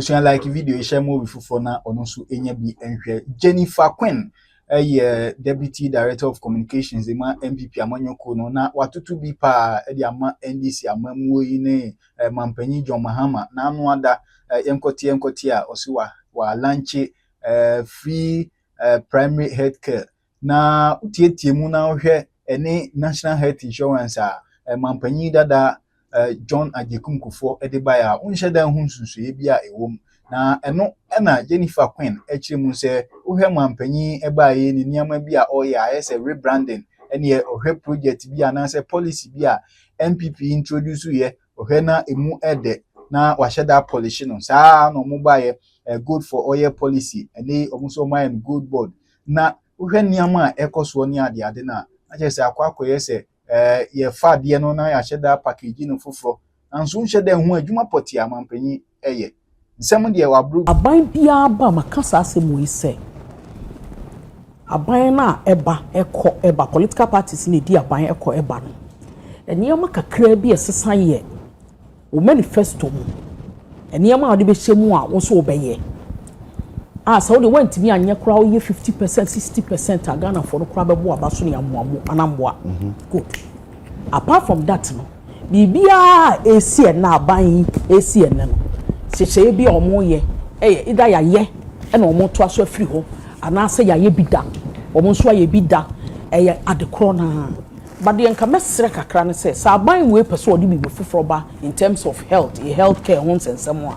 abusuan like video share mo before na ono so enya bi enhwe. Jenifer Quinn Deputy Director of Communications ema MPP amanyoko no na watutu bi pa e ama NDC amamuo yi ne mampanyi John Mahama na anu ada yenkoti a osi wa launch free primary health care na utietie mu na hwe ene National Health Insurance a mampanyi dada John Ajekum Kuffour edebaya unhye dan hu nsusuye bia ewom na eno na Jenifer Quinn echiremu se uhwe mampanyi ebaye ni niam bia oya ayese rebranding ene ohwe project bia na se policy bia MPP introduce ye ohwe na emu ede na washeda policy no sa no mubaye good for oil policy ene omuso mind good board na uhwe niam a ekoso ni ade na achese akwakoye se ye fa de no na ya sheda package no foforo anso nhede hu adwuma poti amampanyi eye nsem de wabru aban bia ba makasa asemu ise aban na eba political parties ni di aban eba no eniyama kakra bi esesa ye o manifesto mu eniyama ade be hyemu a wo so obeye so de wantimi anye kura wo ye 50% 60% agana for no kura bebo abaso ne amoamo anamboa good apart from that no bibia esi na aban esi no sese bi omo ye ida ya ye na omo to aso afiri ho ana se ya ye bida omo so ya bida adekro na but the nka mesre kakra ne se sa aban we pese odi bibi foforo ba in terms of health care ho nsensem a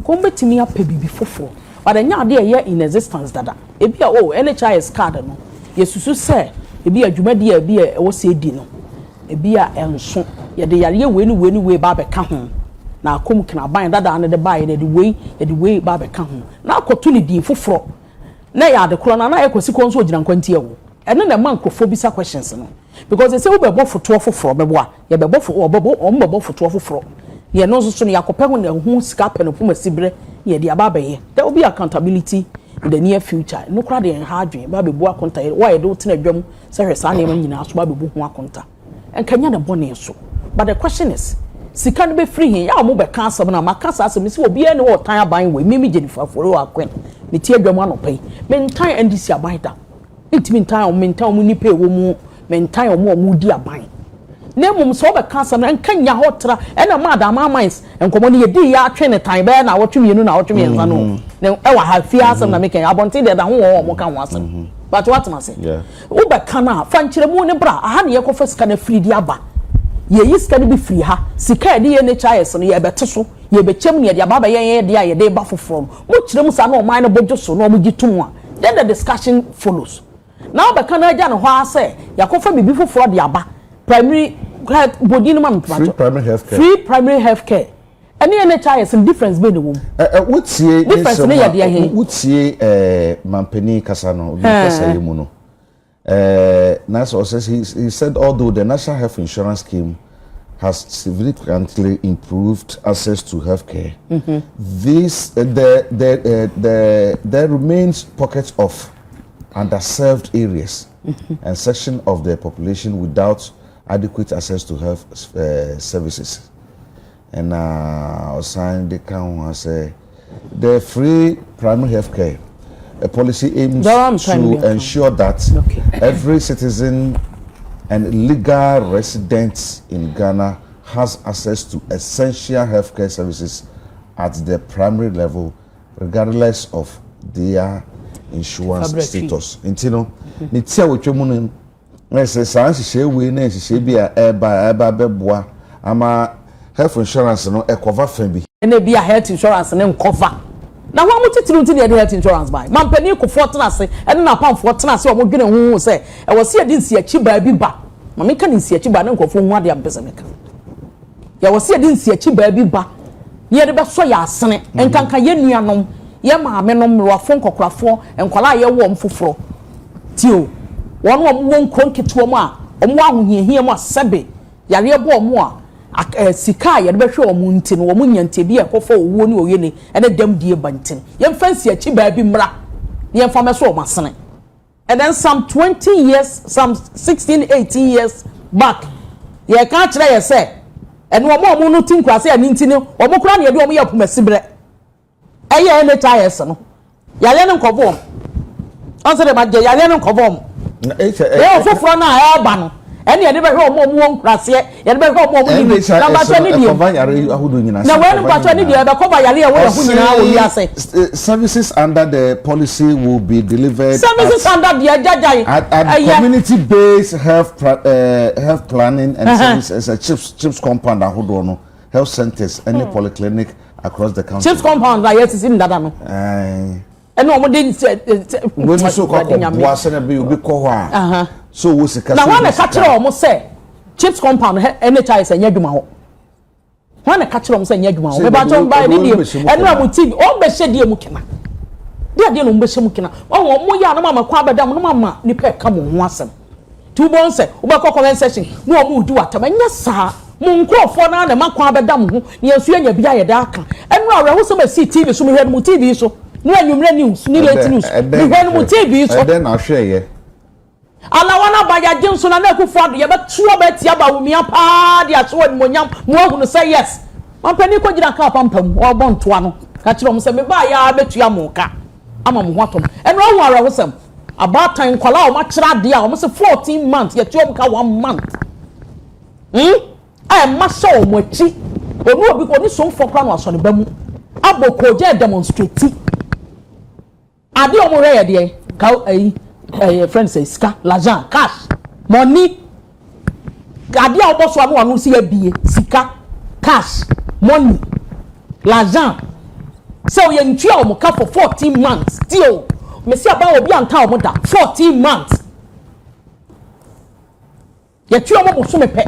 ko betimi apa bibi foforo but enya ade ye in existence dada ebi a NHIS card no yesusu se ebi adwumadi ebi e wo se edi no ebi a enso ye de yare we ba be ka ho na akom kina ban dada na de bae de we ba be ka ho na akoto ne di foforo na ya de kro na ekosi ko nso ogina nkwanti ewo ene na man krofo bisa questions no because they say we be bo foto foforo be bo a ye be bo foto foforo ye no so no yakope ho na hu sika pe no puma sibre ye de aba be ye there will be accountability in the near future no kra de ha adwen ba be bo akonta why do tena dwam se hwesa na em nyina so ba be bo ho akonta enkanya na bone so but the question is sika no be free here ya mo be cancel na makasa asem si obi ene wo tan aban we mimi Jenifer for akwen ne tie dwam anopai mentan NDC aban da intimi mentan mu nipa ewo mu mentan omo di aban na mum so be cancel na enkanya hotra ena ma da ma mines enkomo ne yedi ya atwe ne tan be na wotwemienu na wotwemienza no na e wa ha fi asem na meken abonte de da ho wo mo kan ho asem but what am I say wo be kana fa nkyeremu ne bra aha ne yekofa sika na free di aba ye yiska ne be free ha sika de NHIS no ye bete so ye be chem ne de aba ba ye de a ye de ba foforo mo kyeremu sa na o man no bojo so na o gitum a then the discussion follows now be kana ja no ho ase yakofa bibi foforo de aba primary body no man free primary health care any NHIS in difference be the wom what's ye difference ne ye de he what's ye mampani kasano obi kasa ye mu no he said although the National Health Insurance Scheme has significantly improved access to healthcare, there remains pockets of underserved areas and section of the population without adequate access to health services. And the count say the free primary health care a policy aims to ensure that every citizen and legal resident in Ghana has access to essential healthcare services at the primary level, regardless of their insurance status. Intino, nitia wechemu no say science she we na she be eba beboa ama health insurance no e cover fan bi. Na be health insurance na cover. Na ho amotitiri nti de health insurance buy. Mampani Kuffour tena se ene na pamfo tena se o mo dwene hu se e wo se ade nsi achi ba bi ba. Ma me ka nsi achi ba na nkofo hu ade ampesa me ka. Ya wo se ade nsi achi ba bi ba. Ye de be so ya asene enkanka ye nuanom ye maame no mrofo nkokrafo enkwala ye wo mfoforo. Tio won wo nkron ketuo mu a omo ahohiehie mu asebe yare bo omo a sika ye de behwe omo nti no omo nyante bi ekofo owo ni oyene ene dam die bantin ye fancy achi ba bi mra ye mfa me so omo asene and then some 20 years some 16 18 years back ye ka kire ye se ene omo no tinkwase ya nti ni omo kura na ye de omo ye pomasibre eye NHIS no yale no nkobom onse de ma je yale no nkobom e ofoforo na e ba no ene de be hwe omo nkrase ye de be hwe omo ni number 2 ni die na we number 2 ni die be cover yale e wo hu nyina wo wi ase services under the policy will be delivered services under the jajai at community based health planning and services as a chips compound ahodo no health centers any polyclinic across the country chips compound like yes in dada no ene omo de we no so ko boase na be obi ko ho a so wo sika na wana ka kire omo say chips compound NHIS enya dwuma ho wana ka kire omo say enya dwuma ho me ba ton ba ni die ene amu TV o be hye die mu kena de no mbe hye mu kena omo ya no mama kwa bedam no mama ni pe ka mo ho asem tu bon say wo be ko comment section no omo du atam enya sa mo nkrofo na na makwa bedam ho ne asu anya bia ye da aka enu awre ho so be TV so me hwe mu TV so no anwumre news ni late news me hwe mu TV so then I share ye ala wana ba ya jinso na Kuffour ado ye betuo be tia ba wumia pa dia so monyam mo ahunu say yes mampani ko gira ka pampam o bo ntoa no ka kire mo say me ba ya betua mo ka ama mo hoatom eno ho ara ho sam about time kwala o ma kira de a o say 14 months ye tuo mo ka 1 month ma show mo chi onu obi ko ni so fokra no aso ne ba mu aboko je demonstrate ade o mo re ye de ka friend say ska l'argent cash money ade a obo so anu anu si abie sika cash money l'argent so ye ntua o mo ka for 14 months still me see aba obi anta o mo da 14 months ye tua mo so me pe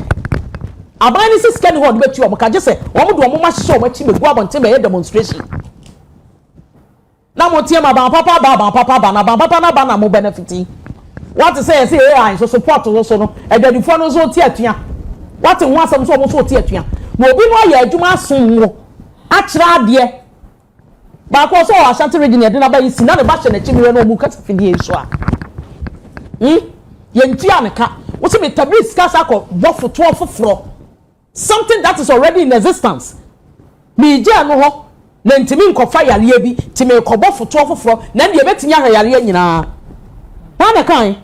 aban ni sika ni ho de betua mo ka je se o mo do mo ma hye o ma chi me gu abonte me demonstration na mo tie ma ba papa na ba papa na ba na mo benefit what say AI so support so no edadifo no so tie atua what ho asem so mo so tie atua mo obi no ya adwuma asom wo a kira ade ba ko so Ashanti Media de na ba yisi na ne ba hye na chimire no mu kasa fidie so a ye ntua ne ka wo se me tablis kasa ko bofo to foforo something that is already in existence me je no ho na ntimi nkofa yare bi timi kobo foto foforo na de betinya yare nyina wana kan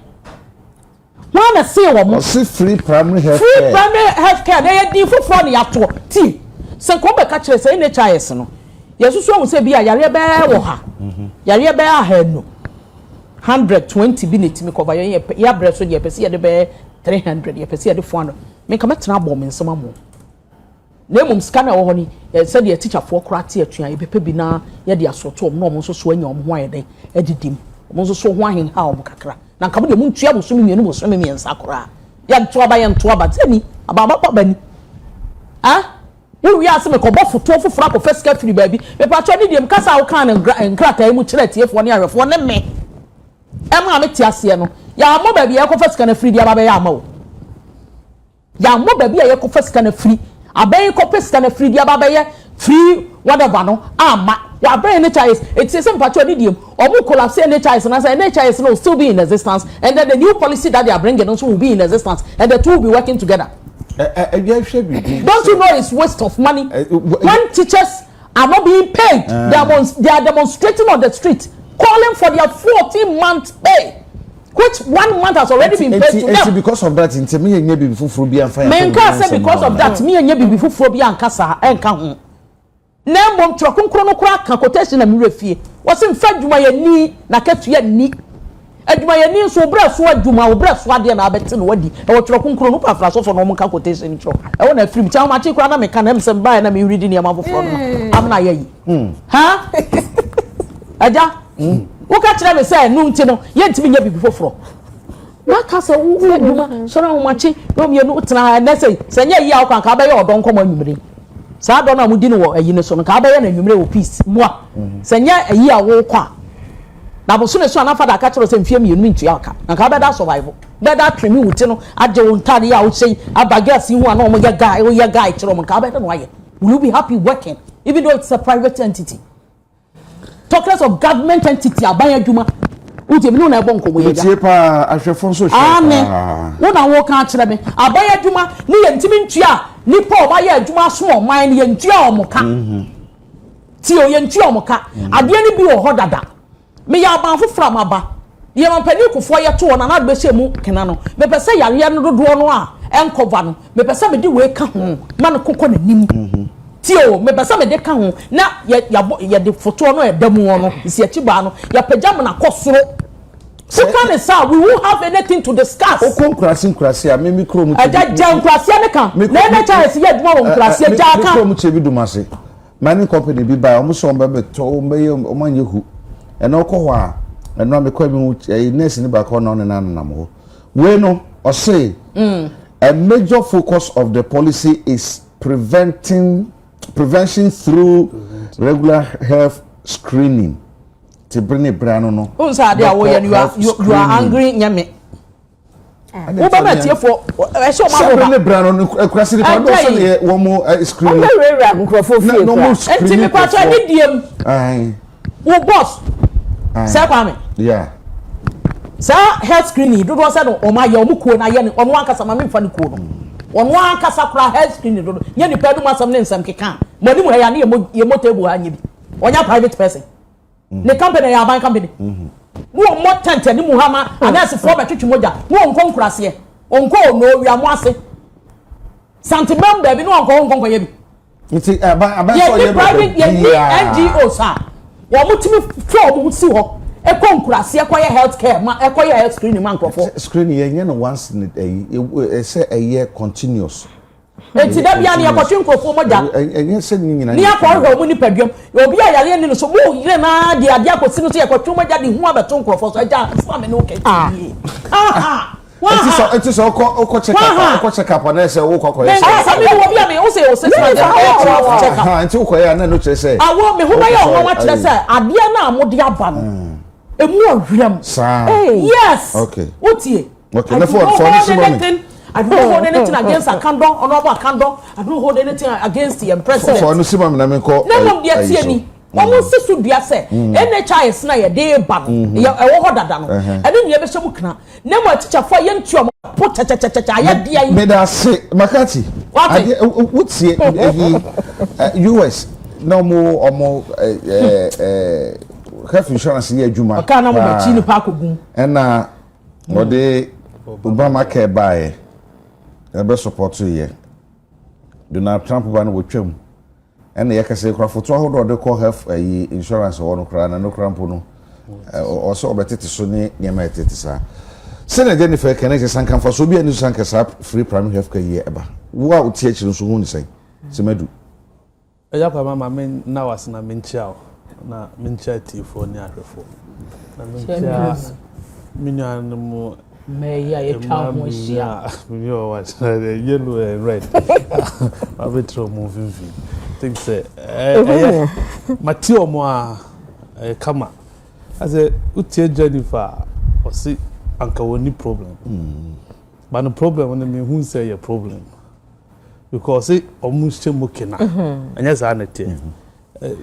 wana se wo mo free primary health care dey di foforo ne yato ti se ko be ka kire se NHIS no yesusu wo se bi yare be wo ha yare be ha no 120 bi netimi cover ya breso de pese ye de be 300 ye pese ye de 400 me ka metena bom nsema mo na mum scanner wo honi said the teacher for krati atua e pepe bi na ye de asoto om no mo so anya om ho ayede edidim mo so ho ahen ha om kakra na nka mo de muntua bo so me mienu bo so me miensa kora ya ntoa ba tani ababa pa bani wo wi ase me ko bo foto foforo ko first cat free baby me pa twa ni dem kasa wo kan nkrata mu kire tiefo ne arefo ne me ma me ti ase no ya mo baby ya ko first cat free dia ba be ya ma wo ya mo baby ya ko first cat free abai ko pesa na free dia baba ye free whatever no ama wa abai NHIS it is some patcho ni diem omo collapse NHIS na say NHIS will still be in existence and then the new policy that they are bringing also will be in existence and the two will be working together. Don't you know it's waste of money when teachers are not being paid they are demonstrating on the street calling for their 14-month pay which 1 month has already been paid to them. It's because of that in me nye bibi fufuro bi anfa ya. Men ka say because of that me nye bibi fufuro bi anka sa enka ho. Na mbom tro konkro no kura kan quotation na me refie. Wo se mfa dwuma ya ni na katu ya ni. Adwuma ya ni so bra so adwuma wo bra so ade na abete no wadi. E wo tro konkro no pa fra so for no mo kan quotation tro. E wo na free cha ma chi kura na me kan na me se ba na me read ni am fufuro no. Am na yayi. Ha? Aja? Wo ka kire me say nu nti no ye ntimi nya bibi foforo na ka se wo adwuma so na wo machi no me no tena na say se nya yi akwan ka ba ye odon komo anwumre sa do na mudi no wo ayi ne so no ka ba ye na anwumre wo peace moa se nya ayi a wo kwa na bo so ne so na fada ka kire se mfie me nu ntu aka na ka ba da survival be da twemi wuti no age wo ntade ya wo sei abagas hu ana wo ye guy wo ye guy kire mo ka ba da no aye will you be happy working even though it's a private entity? Talkers of government entity abaya djuma uti me na ebon ko we tie pa ahwefo so hwe wo na wo kan kire me abaya djuma ni ye ntimi ntua ni pa o ba ye adjuma so o man ni ye ntua o mo ka ti o yentu omoka ade ni bi wo ho dada me ya ban foforo amaba ye man pani Kuffour ye to na be hye mu kena no me pese yare no dodo no a enkova no me pese me di we ka ho man kokko na nim ti o me pese me de ka ho na ye de foto no e damu no isi achi ba no ya pagam na kosoro so can say we won't have anything to discuss okonkrasi a me mikro mu aja nkrasi ne kan na NHIS ye duma wo nkrasi aja kan mikro mu chebi dumase mining company bi ba omo so be to me omanye hu ena okọ a ena me kwa bi nurse ni ba ko na na ho we no o say a major focus of the policy is prevention through regular health screening to bring a brand no unsa dey awo you are angry nyame wo ba ma tie fo e so ma bring a brand no kwasi ni do so ne wo mo screening o nkrofo fie no enti me kwa twa ni diem ai wo boss say kwa me yeah sa health screening do say no o ma ye o mu kuo na ye ni ono ankasa ma me mfa ni kuo no ono ankasa kra health screening do ye ni pedu masam ne nsam keka mo ni mu ya ni ye mo table ha nye bi onya private person the company ya ban company wo mo tente ni muhama anase fo ba twetwe moja wo nko nkrase onko no wi amwase santimam ba bi no onko ye bi nti aba so ye private ye NGO sa wo mutimi fo mo si ho e ko nkrase e ko ye healthcare ma e ko ye health screening man krofo screening ye no once in a say a year continuous enti da bia na yakotwe nkrofo moja enye se ni nyina ni akọ ho mu ni padwam obi a yare ni so mo yire na de ade akosi no so yakotwe moja de hu abeto nkrofo so aja fa me no ke enti so check up na say wo kokọ ye say sabi wo bia me wo say o say check up enti wo koye na no kire say awo me hu ba ya wo wa kire say ade na amode aba no emu ohwam yes okay otie okay na for this I don't hold anything against a candor, honorable candor. I don't hold anything against the president. For no simam na me ko. No dia tie ni. Omo sesu dia se. NHIS na ye dey ban. Ye wo ho dada no. Ade ni ye be hye mu kana. Na mo teacher for ye ntu omo po cha ye dia yi. Me da se makati. Wutie US no mo omo health insurance ye adwuma. Aka na mo ba chi ni pa akogum. Na mo de Obama care buy ebe support ye Donald Trump ba no wotwam ena ye kase kra foto ahodo de call health insurance wo no kra na no krampo no o so obetete so ne nyema etete sa sene Jenifer kenege sankan fa so bi ani sankan sa free primary health care ye eba wo a utie akiri so hu ni sai semadu eja kwa mama men na wasna menchia na menchia tifo ni ahwefo na menchia minyan mo Meya ye twa mo hia. You watch yellow and red. I be throw moving. Think say Matio mo kama. I say utie Jenifer o see anka woni problem. But the problem when me hu say your problem. Because say almost mo kena. Anya za na tie.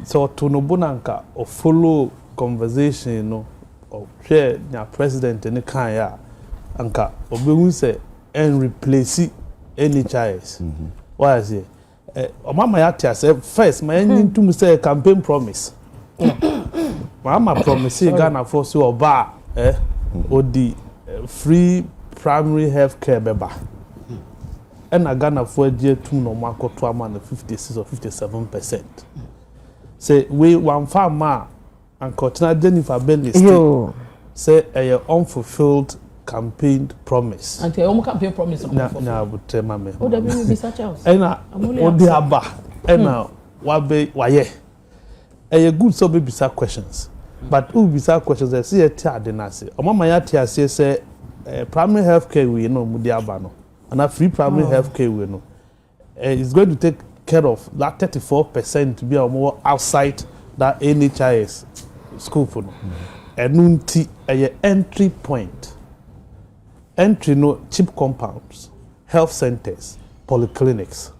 So to no bonanka or follow conversation no or share nya president ni kan ya anka obehu say and replace NHIS. Why is it? Mama ya tia say first my engine to say campaign promise. Mama promise Ghana for so oba odi free primary health care beba. And Ghana for je tu no makoto ama na 56 or 57%. Say we one farmer and continue Jenifer Bellis say a unfulfilled campaign promise. And the campaign promise. Na but mama. Oh, that be such else. Ena odi aba. Ena wabe waye. A good so be bisa questions. But who bisa questions they see a tia de na say. O mama ya tia say primary health care we no mudi aba no. And a free primary health care we no. It's going to take care of that 34% to be more outside that NHIS school for no. Enunti a entry point. Entry no cheap compounds, health centers, polyclinics.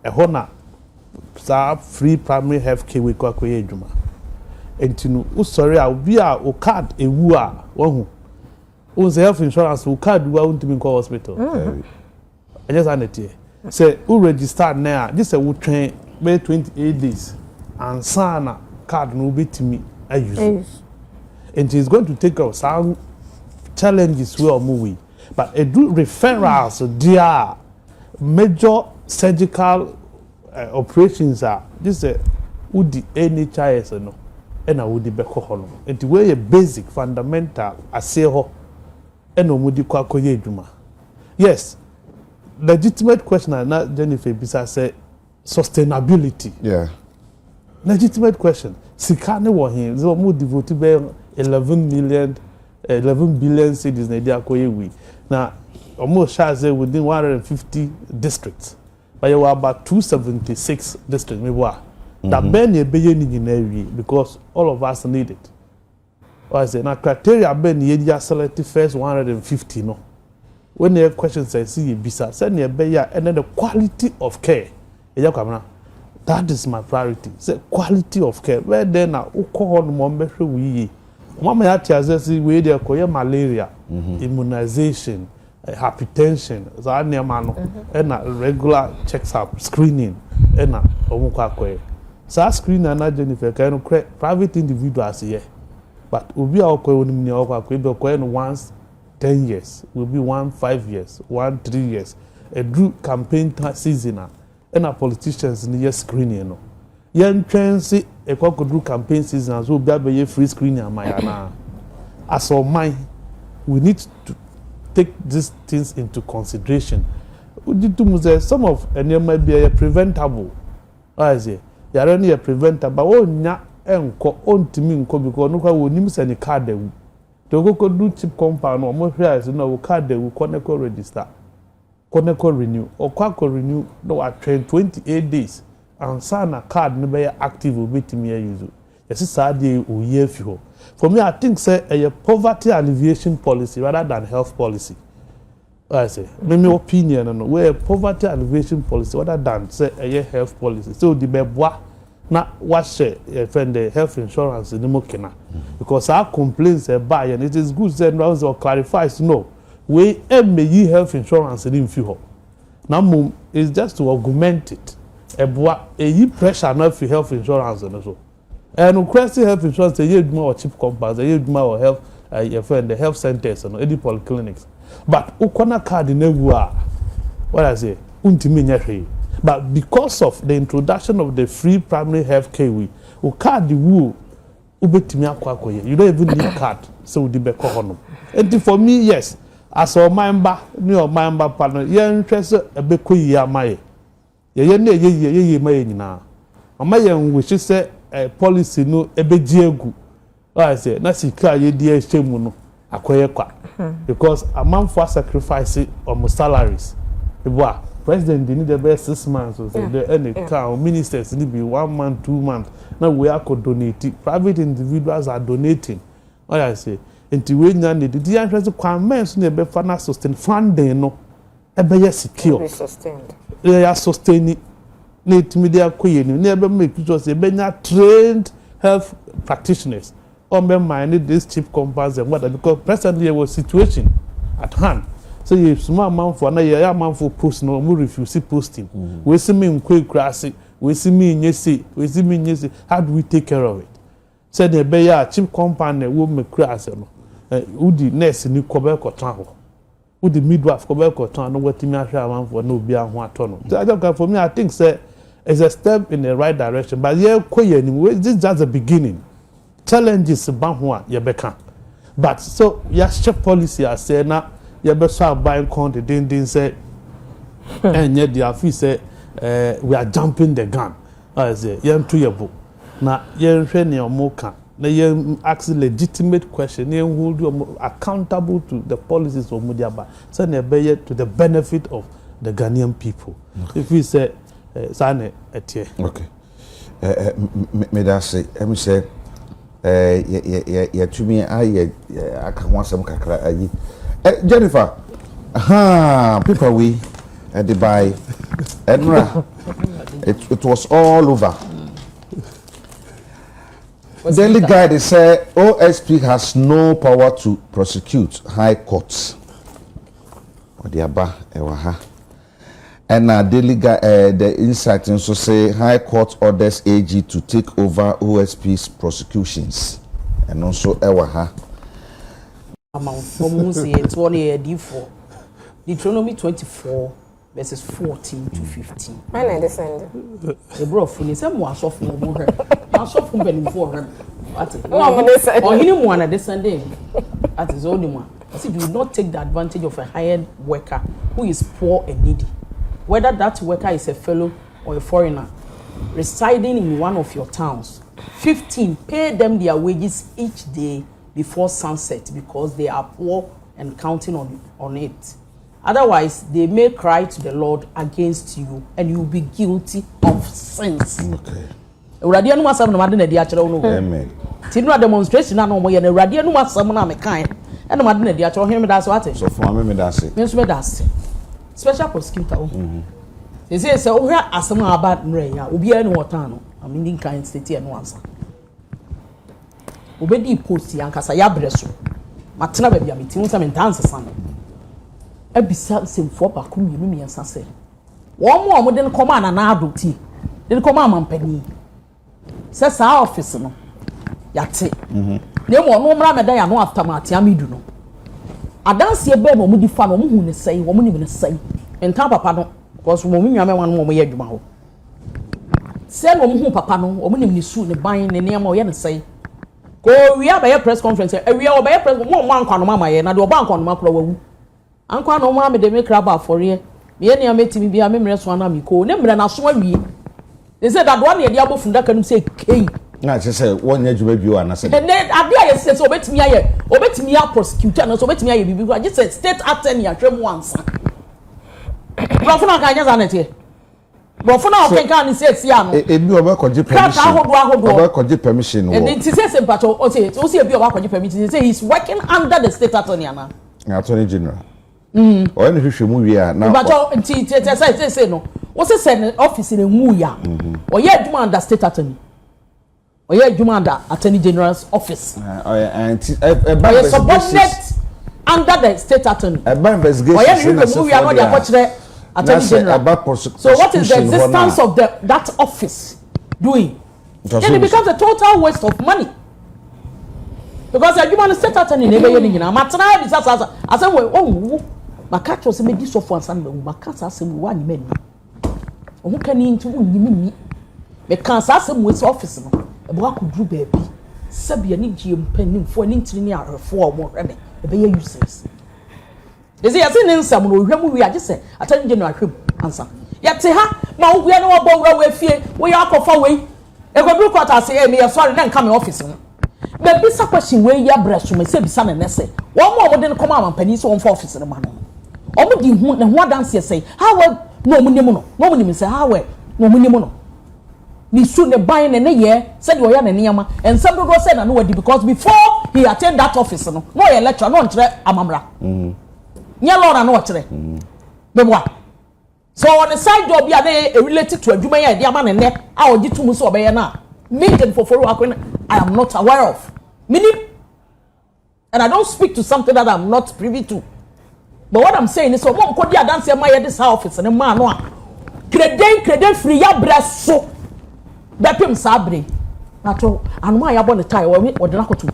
A hona free primary health care we kwa kwe juma. Entinu usori a obi a o card ewu a wohu. O health insurance o card wa untimi kwa hospital. Just anete. Say who register now, this a would train by 28 days. ansana card no betimi use. And it's going to take us some challenges we are moving. But it do referrals there major surgical operations are this would the NHIS no and I would the bekohono. And the way a basic fundamental aseho and omudi kwa koye juma. Yes, legitimate question and not Jenifer Bisa say sustainability. Yeah. Legitimate question. Sikane wa him so mo devote be 11 billion cedis na dia koye we. Now almost say within 150 districts. But you are about 276 districts. That ben ye be ni because all of us need it. Or I say now criteria ben ye dia select first 150 no. When the questions I see bisa send ye be ya and then the quality of care. That is my priority. Say quality of care. Where then na ukọ no mo mbehwe wi. Mama ya tiazesi we dey koye malaria, immunization, hypertension, so anema no na regular checks up, screening na omukọ akoye. So screening na Jenifer kan no private individuals here. But obi a okoye onim ni okoye be okoye no once 10 years, will be 5 years, 3 years. A true campaign season na politicians ni yes screening no. Yen twensi e kwakodru campaign season so obi abeye free screening amayana. As of mine, we need to take these things into consideration. Some of them might be preventable. I say, you are only preventable. Oh, nya enko ontimi nko because no kwa wonim se ni card de. To go do chip compound or more price no card de will connect register. Connect renew or kwako renew no at 28 days. And sana card no be active will be to me use. Yes, sad day o year few. For me, I think say a poverty alleviation policy rather than health policy. I say, my opinion no where poverty alleviation policy rather than say a health policy. So the beboa na wash friend the health insurance in the mokena because our complaints buy and it is good say no or clarifies no we may health insurance in few. Now is just to augment it. A pressure not for health insurance and so. And requesting health insurance, a year more cheap compounds, a year more health, your friend, the health centers and any polyclinics. But Ukona card in what I say, but because of the introduction of the free primary health care, we card the woo, you don't even need card, so the bekohono. And for me, yes, as a member, new member partner, you're interested a bekoya my. Ye may na. Amayan which is a policy no ebejiegu. I say na sika ye die shemu no akoye kwa. Because a man for sacrifice on salaries. The president they need the best 6 months so the any car ministers need be 1 month 2 months. Now we are donate. Private individuals are donating. What I say into we nya need the interest kwan men so na be fa sustain funding no ebe secure. Sustained. They are sustaining need media queen never make just a benya trained health practitioners or mind this cheap compounds and what because presently there was situation at hand. So you small amount for na year amount for post no more refuse posting. We see me in quick grassy, we see me in yesi, we see me in yesi. How do we take care of it? Said the beya cheap compound will make grass no. Udi nurse ni kobe ko tan with the midwife go back or turn what me man for no be and one turn. So for me, I think say it's a step in the right direction. But yeah, this is just the beginning. Challenges banhua yebeka. But so yes, policy I say now you better buying content then say and yet the office say we are jumping the gun. I say yam to your book. Now you train your moka. Now you ask legitimate question. You hold you accountable to the policies of Mudiaba. So you be to the benefit of the Ghanaian people. Okay. If we say, "Sane etie." Okay. Me that say. Let me say. To me, I can want some kakra. Jenifer. People we at the buy. Edra. It was all over. Daily Guide said OSP has no power to prosecute high courts. And the insight also say High Court orders AG to take over OSP's prosecutions. And also Ewaha. Amount from say it's 1 year D4. Deuteronomy 24 verses 14 to 15. When I descend. The bro from is more soft no more. I saw from before him. Or him one at descending. That is only one. I said, do not take the advantage of a hired worker who is poor and needy. Whether that worker is a fellow or a foreigner residing in one of your towns. 15, pay them their wages each day before sunset because they are poor and counting on it. Otherwise, they may cry to the Lord against you and you will be guilty of sins. Okay. Amen. Demonstration na no mo ye na urade no asam na me kan e na made na dia cho him da so ate so for me that's it. Me so me da se special prosecutor o say o hwa asam aba mre ya obi ani wotan no am in kind state e no ansa obedi post ya nkasa ya breso matena ba bia me tin so me dance san abisa semfo ba ko mi mi ansa se wo mo de no koma na adoti de koma amampani se sa office no yate ne mo no mra meda ya no aftermath amidu no adanse ebe mo di fa no mo hu ne sei wo mo ni ne sei enta papa no because mo nwa me wan mo ye adwuma ho se no mo hu papa no wo mo ni ne su ne ban ne ne ma wo ye ne sei ko wi aba press conference e wi oba press mo ankwa no mama ye na de oba ankwa no makro wawu ankwa no ma me de me kraba afore me ne ametimi bia me mre so na mi ko ne mre na so awie they say that one ye dia bofunda kanum say kei na say one year juba bio na say and then abia ye say so obetimi a prosecutor na so obetimi aye bibi just say state attorney atwem once profuna ka anya zanete profuna o kenka ni say sia no ebi oba koji permission oba koji permission wo and it say mpacho o say ebi oba koji permission say he's working under the state attorney ana attorney general o ni hwehwe mu wi a na mpacho nti say no o say office in mu ya o ye adwuma under state attorney or yeah, you under Attorney General's office. And subordinate under the state attorney. A by investigation. Or yeah, you we are not the Attorney General. So what is the existence of that office doing? Then it becomes a total waste of money. Because you want to state attorney never you know. Matana is I said oh my catch was made this of one Sunday. My cat has some one men. Who can into me? Because I some with office. Ebo could do baby. Sabia ni GM penning for an intrini are for more ready. The bay useless. They say, I say, Nansa, we are just say, Attorney General answer. Yet, ha, now we are no about where fear, we are off away. If we look at us, say, me, sorry, then come in office. But this question where your breast from my son and essay. One more than come out and penny so on for office in the man. Almost the one dance say, how well, no minimono, no minimum say, how well, no minimono. Ni soon the buying and a year said we are Niyama and some people said I know because before he attend that office no lecture no tre amamra nya law na no tre be what so on the side job ya dey related to adwuma ya dey ama ne a ogi tum so obeye na meeting for I am not aware of meaning and I don't speak to something that I'm not privy to but what I'm saying is so mom ko dia dance ma ya this office ne ma no a creden free ya breso Bepim sabre. Nato anuma ya bone tie we de nakoto.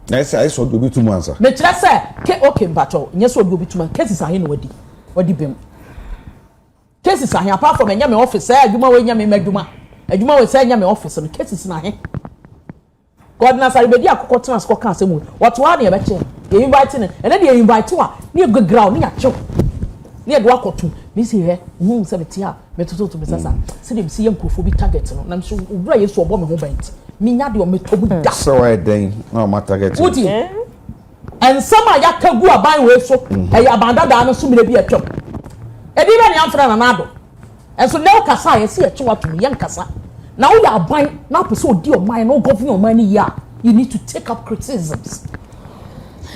Na I so do be 2 months. Me kire say okay mpacho, nye so do be 2 months. Cases ahe na wadi bem. Cases ahe apart from enya me office adwuma we enya me madwuma. Adwuma we say enya me office no cases na ahe. God na sare bedi akoko tena sko kan asemu. What wa na e be che. Ye invite ne. Ene de invite wa. Ne go ground ne ya chew. Ne do akoto. Me see he hu se betia me to me sasa se dem see Kuffour bi target no na so ubra yeso obo me ho bent me nya de o me tobu da so I den no ma target wuti and some ya kagu aban we so e ya banda da no so me bi atwam e bi be ne amfra na nado and so now kasa ye see e chewa to me yan kasa na wo ya aban na person odi o man no govern o man ni ya you need to take up criticisms.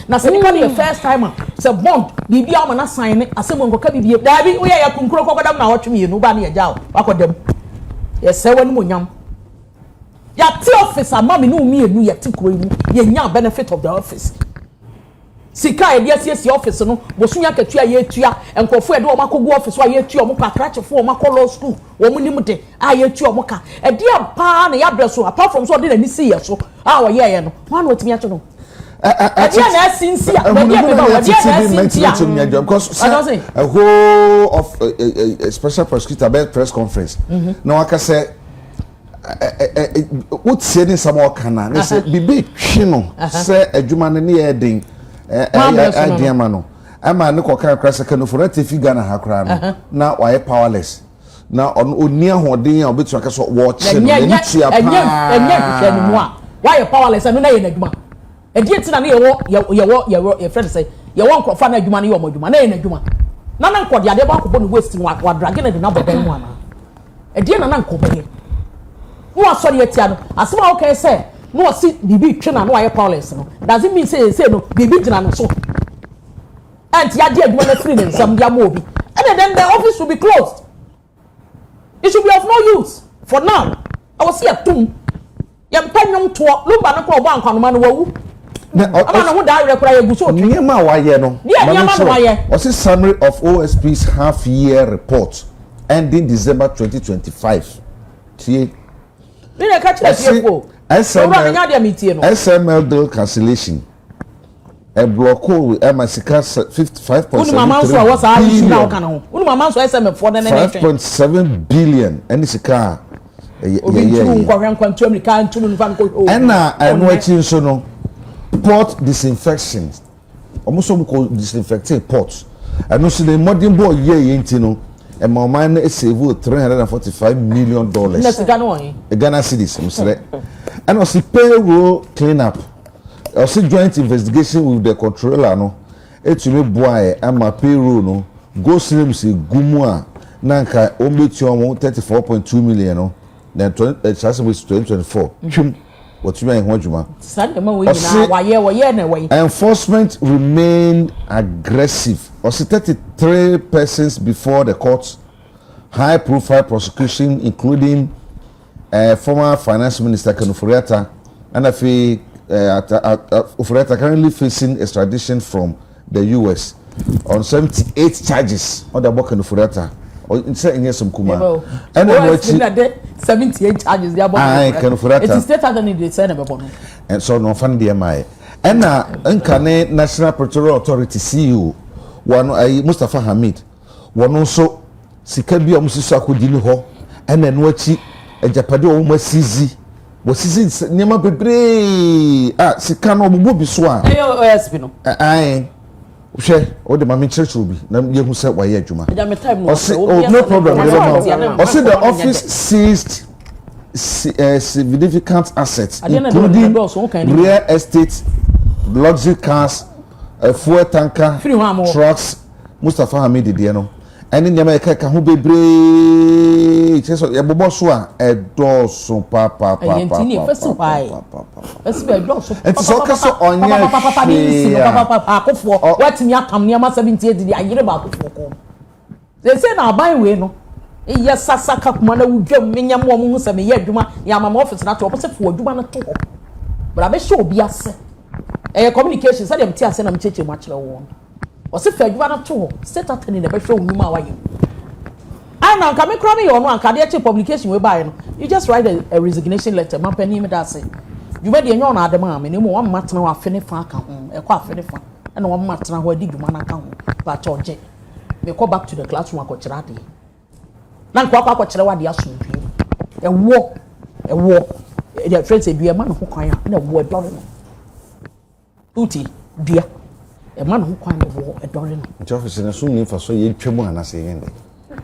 Na se nipa the first time se bond bibi am na sign asemo nkoka bibi da bi wo ya kunkuro kokodam na hotwe me no ba na ya jaw akodam ye se wani monyam ya ti office ama me no mi enu ye ti kuro mu ye nya benefit of the office sika e dia siesie office no bosunya katua ye tua enkofo e de o makogu office wa ye tua o maka krachefo o maka law school o munim de a ye tua o maka e dia pa na ya breso apart from so de na see ye so a wo ye no wan otimi acho no dia na sinsia na dia be ba dia na sinsia because a whole of a special prosecutor press conference no aka say what say ni some kana na say bibi twi no say adwuma ne ye den diama no ama ne kokan krasa kanu for that figure na hakra no na why powerless na oni ahoden a obetu aka so watch no ni tua pa enya ni mu a why powerless no na ye na adwuma e die tina na ye friend say ye won krofa na adwuma na ye omadwuma na ye na adwuma na nkodi ade ba akobɔ no waste no wa drag na de na bodan mu ana e die na nkobɔ ye no asori etia no asema okay say no see bibi twena no why powerless no does it mean say no bibi gina no so and ya dey adwuma na free in some dia mo obi and then the office will be closed. It should be of no use for now. I was here tum yam panyom to lumba na ko ba nkwanoma no wawu ama na ho da rekora ye guso niema wa ye no niema no wa ye what's the summary of OSP's half year report ending December 2025 tie ni na ka kire tie ko SML bill cancellation a block masika 5.7 billion any sika and watching so no port disinfection almost some disinfecting ports and no see the modern boy ye no and my man is save $345 million Ghana cedis and also payroll cleanup also joint investigation with the controller no etumi boy and my payroll no go slim si gumua nanka ombetu omo 34.2 million no then 2024 what you mean hojuma enforcement remained aggressive also 33 persons before the court high profile prosecution including former finance minister Kuffour and Kuffour currently facing extradition from the US on 78 charges on the book Kuffour or say in some kuma and then 78 charges they are it is stated in the Senate and so no fund the MI and nkane National Petroleum Authority CEO one Mustafa Hamid one also sikabi omusiso akodini ho and then wachi ejapade o mo sizi wo sizi nyama bebre sika no omubo bi so a OSP no hwe o de mama church obi na ye hu se wa ye adwuma no problem the office seized significant assets including real estate luxury cars fuel tanker trucks Mustafa Hamid de no and in America ka hu bebre cheso ye bobo so a edo so papa Kuffour what me atam niam 70 di ayire ba Kuffour ko they say na ban we no iya sasaka kuma na wudwam menyam wo mu se me ye adwuma ya mama office na to opose fo adwuma na to ho bra be show obi ase communication say dem ti ase na mcheche mu akere wo o se fa adwuma na to ho state attorney na be show nyuma waye na nka me kra me yo no anka de publication we buy no you just write a resignation letter man pani me da say you be de nyo na adema me nemu wa matena wa fene fa aka ho e kwa fene fa na wa matena ho adi dwuma na aka ho ba choje me go back to the classroom akọchira ade na nka akọchira wa de asomdwe ewo the friends say dua ma no ho kwan a na wo edore no uti dua e ma no ho kwan na wo edore no office na so ni fa so ye twemu anase yende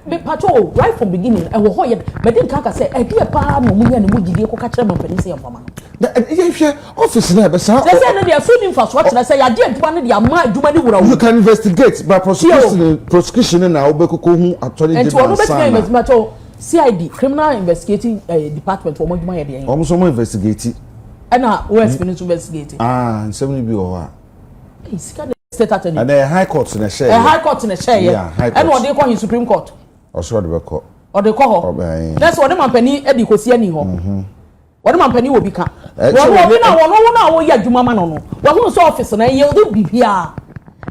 me patrol right from beginning and we hoye but then kaka say e dia pa no munya ne mugide ko ka kire man pani say mfama ye hwe office na be sa say no dia so ni infrastructure say ya dia aduma ne dia ma aduma ne wura you can investigate by prosecution na obekoko hu attorney general and to investigate CID criminal investigating department for aduma ye dia almost so investigate and na OSP to investigate nsem bi o ha state attorney and the high court na share high court na share and what they call in Supreme Court also the or they call her that's what the man penny edi kosi ani ho what the man penny will be Wọ́n wo yẹ adwuma ma no no. Wọ́n so office na ye do bibia.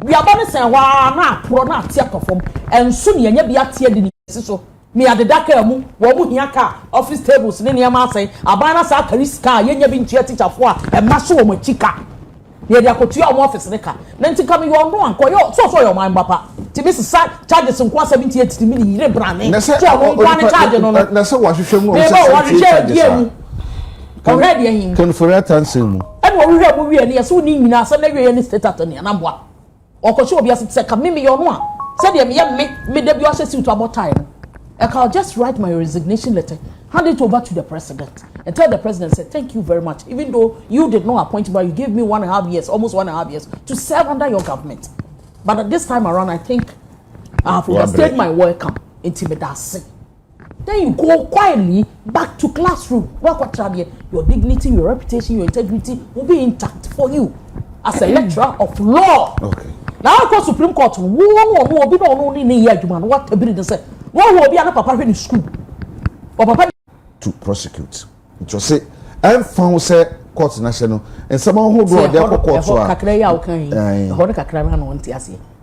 Bia ba ne sen wa na pro na ate akofom. Enso ne nya bia ate adi ni so. Me adeda ka mu, wo mu hia ka office tables ne ne ma asen. Aban na sa kariska ye nya bi ntua teacher fo a ma so wo machika. Ye dia ko tua office ne ka. Na nti kam yo no anko yo so yo man bapa. Ti bi sa charges nko 78 million yire brane. So wo nko charge no no. Na se wa hwehwe mu o already him can for that answer mu and we hear we and yes we nyina say na we any state attorney na boa okocho obi ase say ka me yo no a say dem me da bi o hye to about time I can just write my resignation letter, hand it over to the president and tell the president, say, thank you very much, even though you did not appoint me, but you gave me 1.5 years, almost 1.5 years to serve under your government. But at this time around, I think I have overstayed my welcome. Intimidation. Then you go quietly back to classroom. Your dignity, your reputation, your integrity will be intact for you as a lecturer of law. Okay. Now I go Supreme Court. What a bit say. What will be papa in school? Or papa to prosecute. It was say I found say court national and someone who brought their court so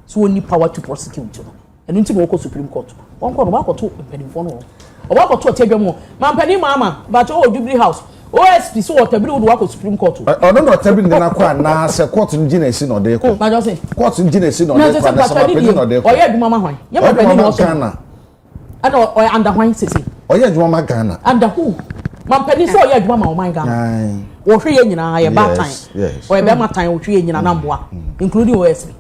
so only power to prosecute. And into go Supreme Court. One court about to penny phone. Or what to tell you man penny mama, but Jubilee House. OSP so what would work Supreme Court. I don't know telling the na say court in Genesis or there. But just say court in Genesis or there. Or yeah, mama. Yeah, Ghana. I know or under wine city. Or yeah, mama Ghana. Under who? Man penny so yeah, mama my Ghana. Or free in a bad time. Yes. Or a bad time or tree in a number, including OSP.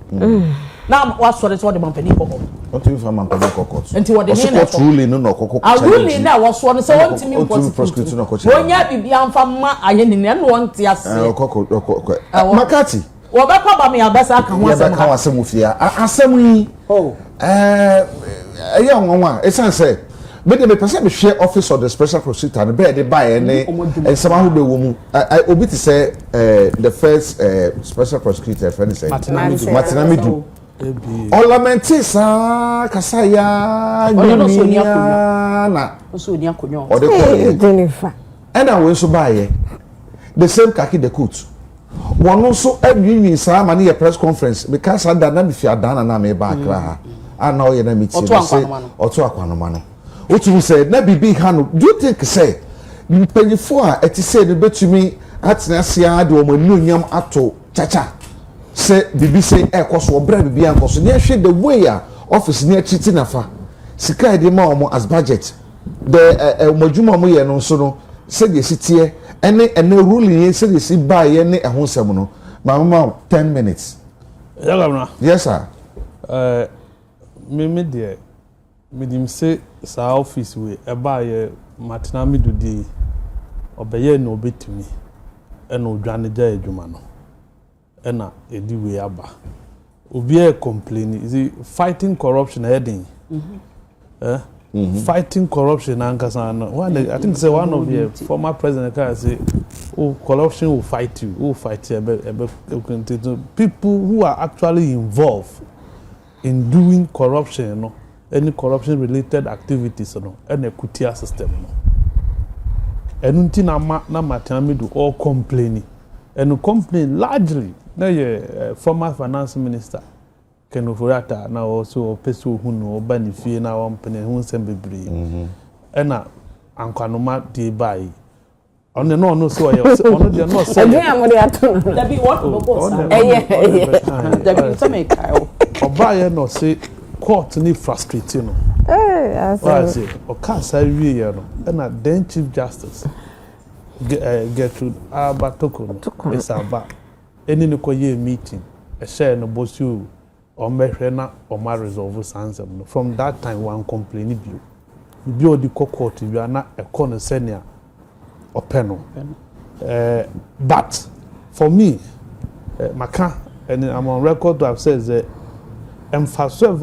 Now what's what is what the man penny cocoa? What you from man penny cocoa? Until what the court ruling no cocoa. I ruling now was one so one to me prosecution no cocoa. When ya be from I didn't want to say cocoa. Makati. Well, back up me abasa kan one say kan asem ofia. Asem yi. Oh. Young one. Esan say but the person be share office of the special prosecutor and be dey buy and someone who be woman obi to say the first special prosecutor friend say Matinamidu Olamenti sa kasaya na so ni akonyo o de call Jenifer and I we so buy the same kaki the coat one so every sa ma na press conference because that na be fi adana na me ba kra and now you na meeting say oto akwanoma no what you said na bibi hanu do you think say mpanyifo a eti say ne betumi atena sia de o manunyam ato chacha say bibi say ekoso obra bibi ankoso ne hwe the way a office ne achiti nafa sika de ma omo as budget the modwuma mo ye no so no say the sitie ene ruling say the si buy ye ne ehonsem no mama 10 minutes yes sir me there medim say sa office we eba ye Matinamidu di obeye no betumi ena odwane ja adwuma no ena edi we aba obi e complain is fighting corruption heading fighting corruption ankasa no one I think say one of the former president can say oh corruption will fight you people who are actually involved in doing corruption, you know, any corruption related activities, you know, and a kutia system, you know. And until na Matinamidu all complaining, and complain largely. Now, former finance minister Kuffour now also person who know benefit now company who send be and na ankanoma dey buy. On the no so on the no say. That be what no boss. That be some kai. Oba no say court ni frustrating no. I say o can say we no na then chief justice Gertrude Abatoko no is aba eni no koye meeting e share no bosu o mehwe na o ma resolve sansem no from that time one complain bi o di court bi na e ko no senior openo but for me maka and I'm on record to have said that emphasis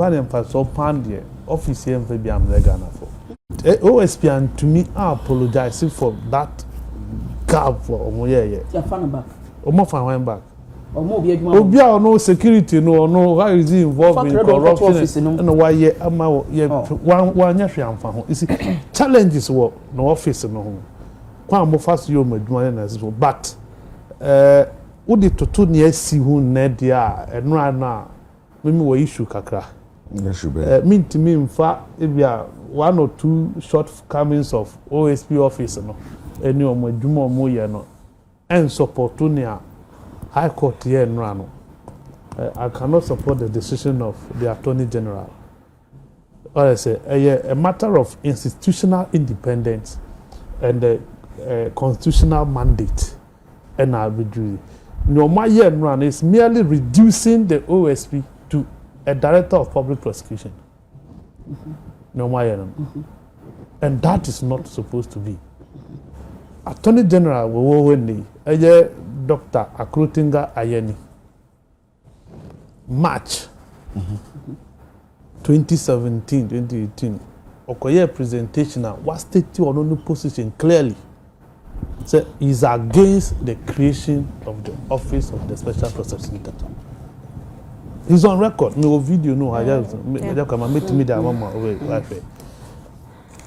pan the office here for be am Ghana for OSP and to me I apologize for that gap for omo back omo fan back obi no security no why is he involved in corruption and why ama one hwe amfa ho you see challenges wo no office no kwa mo fa so yo madwuma na so but wo de toto ne asi hu na dia enra na me wo issue kakra me mfa ebia 1 or 2 shortcomings of OSP office no eni o madwuma mo ye no en support ne a high court here enra no I cannot support the decision of the Attorney General. Or I say a matter of institutional independence and the constitutional mandate. And I'll be doing. No, my year run is merely reducing the OSP to a director of public prosecution. No, my year. And that is not supposed to be. Attorney General will win the Dr. Akrotinga Ayeni. March 2017-2018, Okoye presentation was stated on the position clearly. So he's against the creation of the office of the special prosecutor. He's on record. No video, no.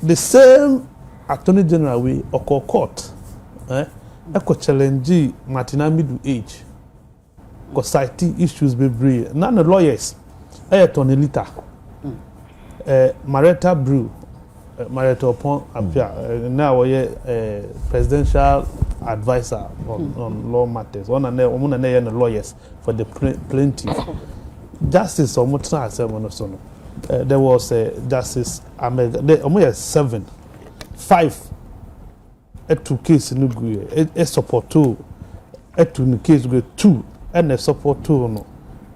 The same Attorney General way Oko court, Eko challenge Martina middle age. Because citing issues be brave. None of lawyers. Tony Lita. Marietta Brew. Marietta upon appear. Now we presidential advisor on law matters. One and the lawyers for the plaintiff. Justice or Mutna Seven. There was Justice Ahmed. There 7, 5. 2 cases in the a support 2. 2 case 2. And a support tool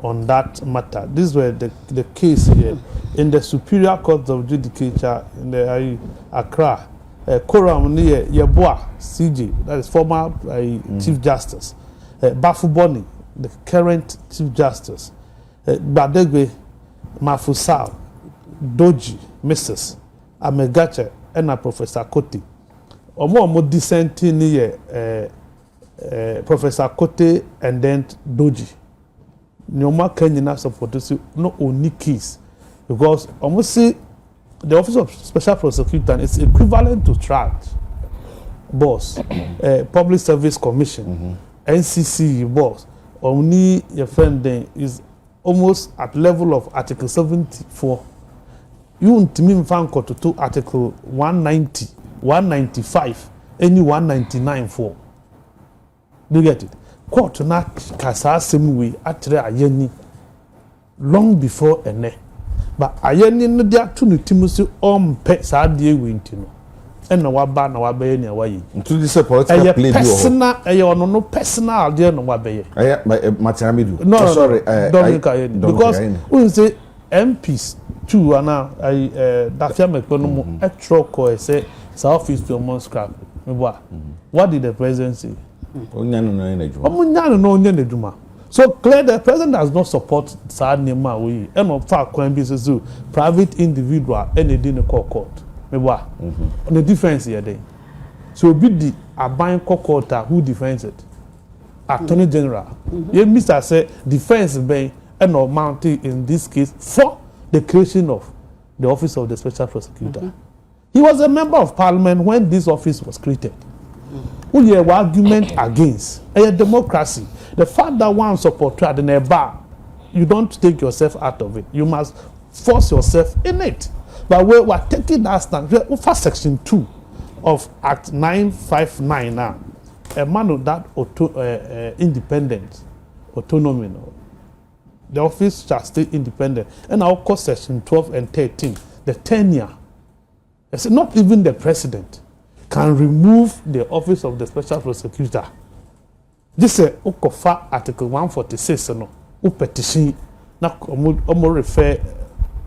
on that matter. These were the case here in the Superior Court of Judicature in the Accra. Koram near Yeboah CJ, that is former Chief Justice. Bafu Boni, the current Chief Justice. Badegbe Mafusal, Doji, Mrs. Amegache, and a Professor Koti. Omo dissenting near Professor Kote and then Doji. Nyoma Kenya support to no only case because almost see the Office of Special Prosecutor is equivalent to charge boss, Public Service Commission, NCC boss. Only your friend then is almost at level of Article 74. You want me to Article 190, 195, any 199 for. Do you get it? Court na kasa same way atre ayeni long before ene. But ayeni no dia to no timusi ompe sa de we ntino. Ena waba na wabaye ni awayi. Ntu this political play do. Personal ono no personal de no wabaye. Martina Media. No, sorry, because we say MPs too ana Dafia Mekono etro ko say South office to mon scrap. What did the president say? So clear the president does not support sad name we and of fact crime business private individual any in the court. The difference here then. So be the abiding court who defends it. Attorney General. Yeah, Mr. say defense bay and or mounted in this case for the creation of the office of the special prosecutor. He was a member of parliament when this office was created. Who your argument against a democracy? The fact that one supporter in a bar, you don't take yourself out of it. You must force yourself in it. But we are taking that stand. For Section 2 of Act 959 now, a man of that independent autonomy. The office shall stay independent. And I'll call Section 12 and 13, the tenure. It's not even the president can remove the office of the special prosecutor. This is Okofa Article 146 no petition na omo refer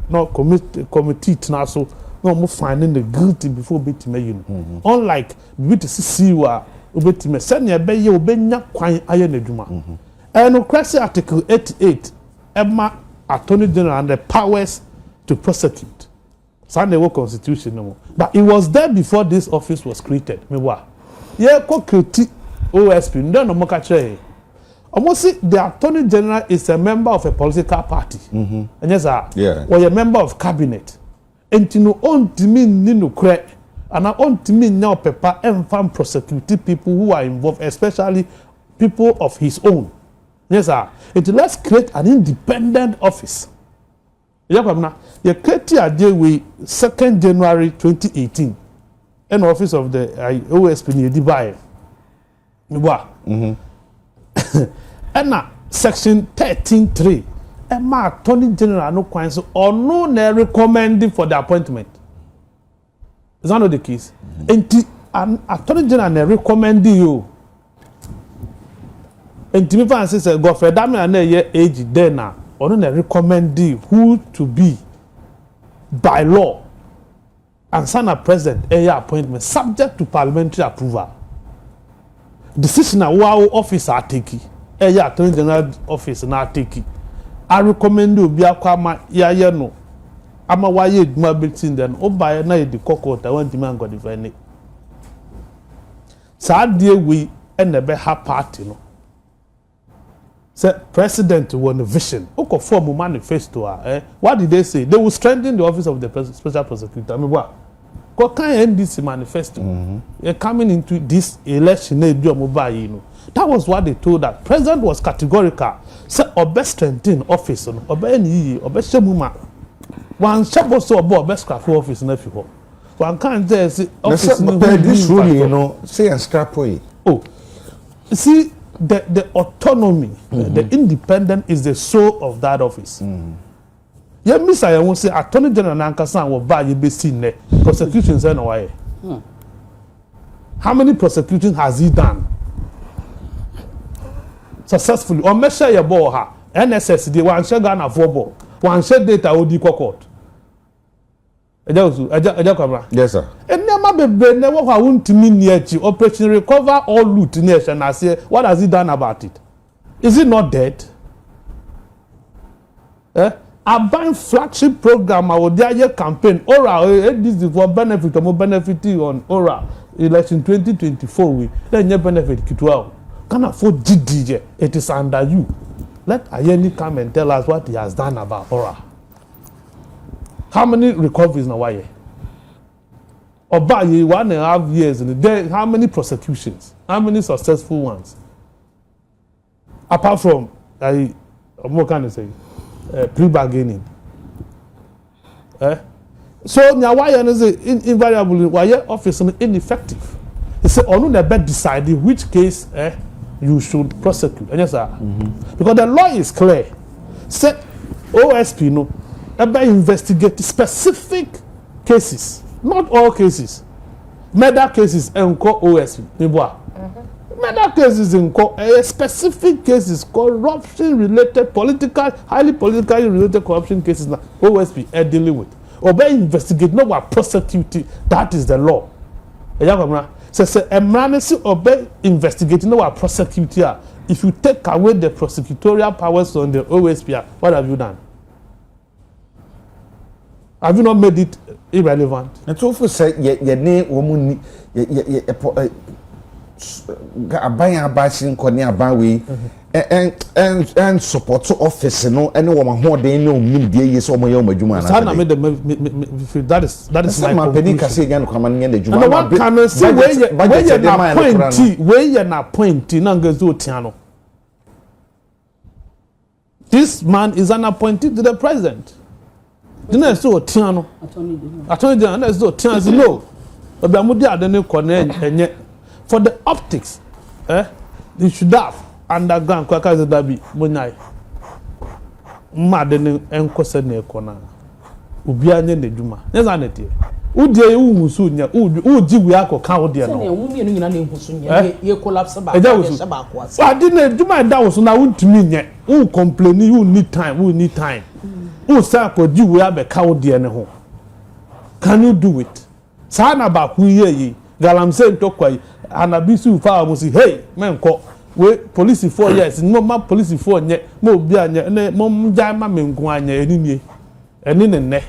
no committee na so no omo finding the guilty before betime you know. Unlike we to see wa obetime send ya be ye obenya kwan aye nadwuma. And Crazy Article 88 Emma Attorney General and the powers to prosecute. Sunday Constitution no more. But it was there before this office was created. Me wa. Yeah, ko create OSP. No no moka che. Almost see the Attorney General is a member of a political party. And yes, or a member of cabinet. And you know on timi ni no kre and I want to mean now paper and farm prosecute people who are involved, especially people of his own. Yes, sir. Let's create an independent office. You create a day with 2nd January 2018. An office of the OSP near Dubai. And now section 13.3. And my attorney general no counsel or no recommending for the appointment. Is that not the case? And attorney general recommend you. And Timmy Fan says, go for that man age there now. Or no recommend who to be by law and sign a president appointment subject to parliamentary approval. Decision of wow officer take attorney general office na take. I recommend you be a kwama ya no. Ama waye duma between them. Oba na the court I want man go defend it. Sad day we and the beha party no. Say president won a vision. Oko form manifesto. What did they say? They will strengthen the office of the special prosecutor. I mean what? What kind NDC manifesto? Coming into this election, that was what they told that. President was categorical. Say obe strengthen office no obe ni obe shemuma. One chabo so obe obe scrap office na fi ho. One can say office no this rule you know say and scrap way. Oh. See the autonomy, the independent is the soul of that office. Yeah, Miss I won't say Attorney General Nankasa will buy you be seen there. Prosecution say no way. How many prosecutions has he done? Successfully. Or measure your ball ha. NSS they one share Ghana for ball. One share data will be court. Yes, sir. And never be never want to mean near operation recover all loot nation. I say, what has he done about it? Is it not dead? I buy flagship program. I will their campaign. Ora, this is for benefit. More benefit on Ora election 2024. We then your benefit kitwell. Can afford GDJ. It is under you. Let Ayeni come and tell us what he has done about Ora. How many recoveries now? Why? About 1.5 years in there. How many prosecutions? How many successful ones? Apart from what can I say? Pre-bargaining. So now why is it invariably why your office is ineffective? They say only the best decide which case you should prosecute. Yes, sir. Because the law is clear. Say OSP no. About investigate specific cases, not all cases. Murder cases and OSP. Murder cases in specific cases, corruption related, highly politically related corruption cases. Now OSP are dealing with. Obey investigate, no one prosecute. That is the law. So obey investigate, no one prosecute. If you take away the prosecutorial powers on the OSP, what have you done? Have you not made it irrelevant? And so for say your name woman abashing konya bawi and support office no any woman who they know nim dey yes omo yoma juma na that is my penny kase again come and the juma and one can see where you na point na ngazo tiano. This man is an appointee to the president. The next to Tiano, Attorney General, next to Tiano, no. But for the optics, they should have underground Kwakaza Dabi, Munai. Madden and Cosene Kona. Ubiane de Juma. There's an idea. Udia Umusunya, Ujiako Kaudia. You collapse about it. I didn't do my doubts, and I wouldn't mean yet. Who complain, you need time, we need time. Who say you will have a cow dear home? Can you do it? Sana about who ye Galam said to Quay and Abisu Far was hey, man, call wait police 4 years, no more police 4 yet, more Bianya, Mom Jama Menguanya, and in the neck.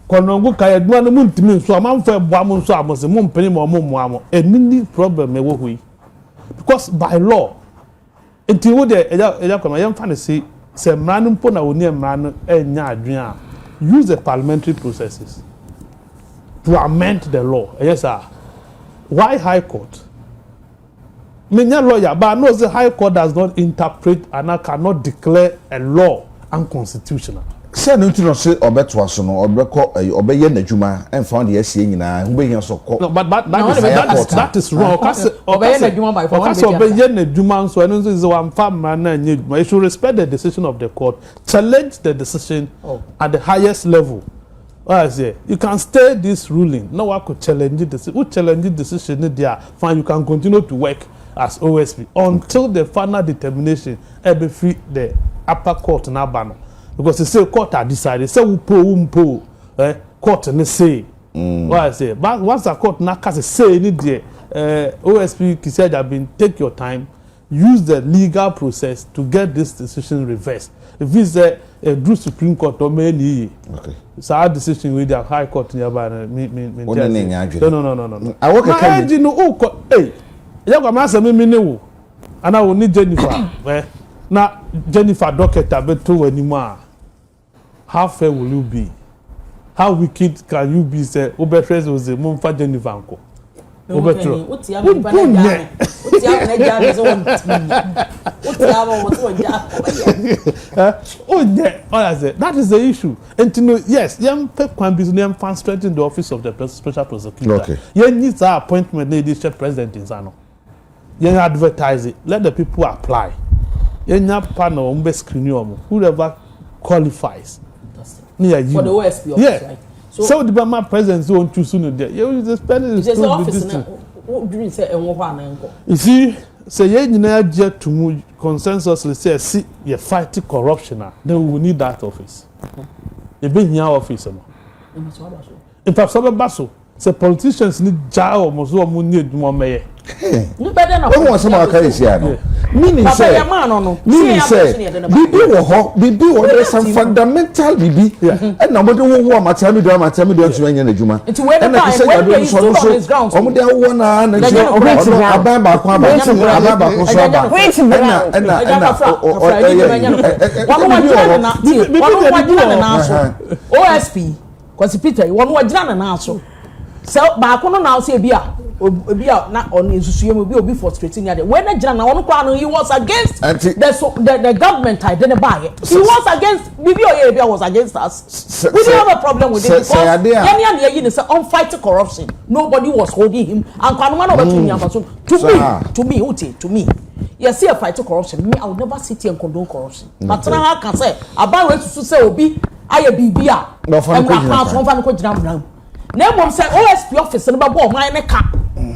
Konongo kaya dwana muntimi so amanfa boamo so amose mum peni mo moamo any problem e wo hui because by law enti wo de eja kwama yem fa ne se mranu mpo na oni mranu enya adwen a use the parliamentary processes to amend the law. Yes, sir. Why High Court? Me no lawyer, but I know the High Court does not interpret and I cannot declare a law unconstitutional. Say no to no say obeto aso no obeko obeye nadwuma and found the SCA nyina who be here so no but that is wrong. Obeye nadwuma by for obeye nadwuma so eno is one farmer na nyedwuma. You should respect the decision of the court, challenge the decision at the highest level. I say you can stay this ruling. No one could challenge it. Who challenge the decision there? Fine, you can continue to work as OSP until the final determination be free the upper court na bano. Because they say court are decided. Say umpo, court and say. What I say, but once the court na case say any day, OSP said have been take your time, use the legal process to get this decision reversed. If it's a Supreme Court or many, okay, so our decision with the High Court nearby. No. I work a you know, hey, you have a master me know, and I will need Jenifer. Now Jenifer docket abeto anymore. How fair will you be? How wicked can you be? Say Oberfres was the mum for Jenifer uncle. Obetro. What you that is the issue. And to know, yes, young pep can be name fan strengthen the office of the special prosecutor. Okay. You need that appointment, lady president in Zano. You advertise it. Let the people apply. You need panel whoever qualifies. For the OSP office, yeah. right? So the Bama president won't choose sooner there. You just spend it. There's an office now. What do you say? You see, say you need to move consensus. Say, see, you fight corruption. Then we need that office. You be in your office, in fact, some basso. Say politicians need jail almost or need more mayor. No better than what was some case here? Meaning say, Bibi was some fundamental Bibi, and nobody will want my time to swing in the Juma. It's where the guy is on his grounds. I'm the one and OSP, because Peter, one more done and also. So, back on now say Bia, not on his will be frustrating. When a general he was against the government, I didn't buy it. He was against BBO was against us. We didn't have a problem with it because on fight corruption. Nobody was holding him. And to me, you see a fight to corruption. Me, I would never sit here and condone corruption. But now I can say about to say Obi, I a BBA. No, Name say OSP office and about my neck.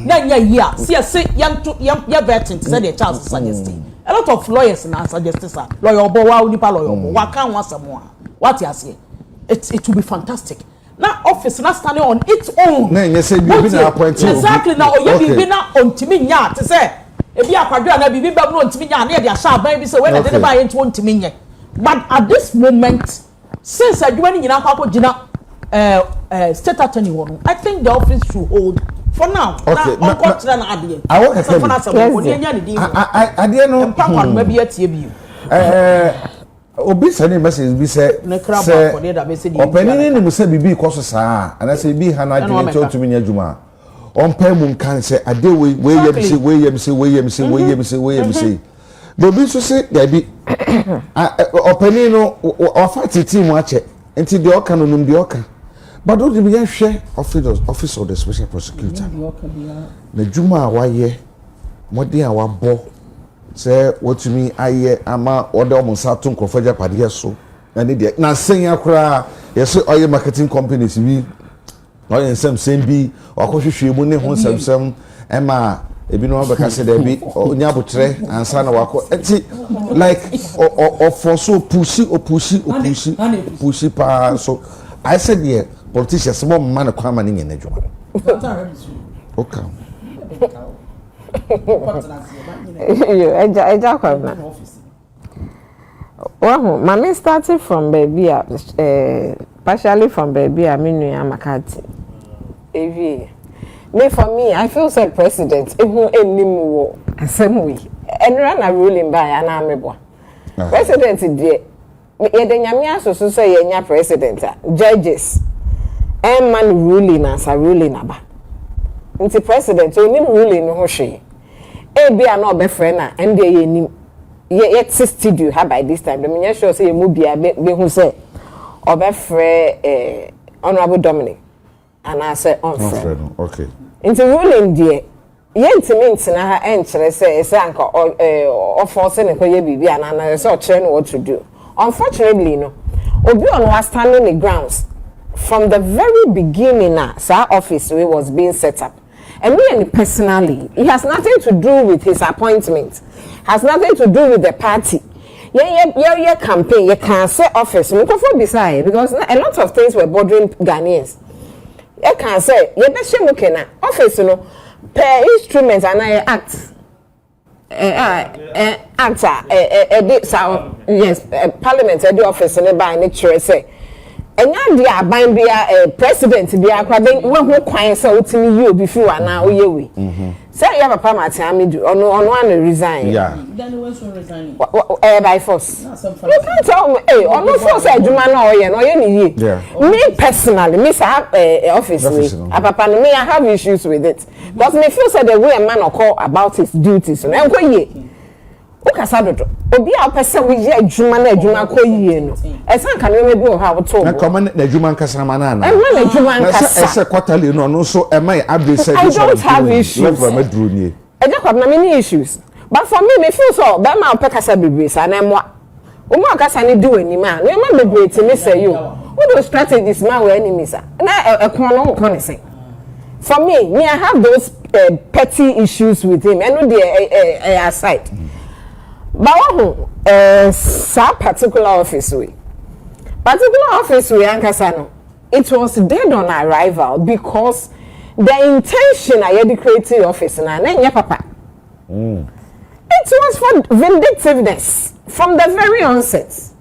Yeah. See, young veterans said the child suggesting. A lot of lawyers now suggest lawyer Bowa, lawyer, what can want some more? What you say? It will be fantastic. Now, office not standing on its own. Exactly now, you be now on Timinya to say, if you are quadra, be on Timinya near the sharp baby, so when I didn't buy it, won't Timinya. But at this moment, since I joined in Jina. State attorney one. I think the office should hold for now. Okay. I want to I didn't know. Maybe at you. Obi send message be say opening say bibi koso saa and I say bi hana dwene to me adwuma on pay mun kan say ade we yem say but bi so say there be opening no offer team ache enti de oka no num de oka but don't be share office of the special prosecutor na dwuma wa ye modin a wa bo say what to me aye ama order mo sato nkrofo pade so na ne de na senya kura yes oye marketing companies bi oye sem bi akohwehwe mu ne ho sem ema ebi no be ka say there bi onya botre ansa na wako enti like for so push pa so I said yeah politicians more man kwa man in adwuma okay Eja kwabna. Well, mommy started from baby partially from baby aminu amakati. Me for me, I feel like president ehu enimu asem we. Enra na ruling by ana amebo. President dey ye de nyame asoso say ye nya president judges man ruling as a ruling aba nti president onim ruling no ho hwe e bia na obefre na ende ye nim ye studio ha by this time me sure say mu bia be hu say obefre honorable Dominic and I say unfriend okay nti ruling there ye ntimi na ha enkere say ese anka o force ne ko ye bibia na say o kire no what to do. Unfortunately no obi on was standing the grounds from the very beginning our office was being set up. And me and personally, it has nothing to do with his appointment. Has nothing to do with the party. Yeah, campaign, you can't say office. Kuffour beside because a lot of things were bothering Ghanaians. You can't say, you best office, per instruments and I act. Yes, Parliament at the office and by nature say. And now they are buying president be a crabbing one quiet so to me you before now we say you have a permit on one resign. Yeah. Then who wants to resign? By force. You can't tell me, hey, on no force I do man or any me personally, me have office papa me I have issues with it. Because me feel said the way a man or call about his duties. And I'm going Okasadodo. Obi a person we ye adwuma na adwuma ko yie no. Esan kan we bi o ha to. Na come na adwuma nkasa manana. Na adwuma nkasa. Ese quarterly no so e mai address. I don't have issues. Let me draw nie. E just have many issues. But for me feel so be ma opekasa bebre sa na emwa. O ma okasa ni do anima. Na ma bebre ti me say you. What those strategies man we enemies na e kon no kon say. For me I have those petty issues with him. I know the aside. But sa particular office we ankasa it was dead on arrival because the intention I had to create the office na nya papa. It was for vindictiveness from the very onset.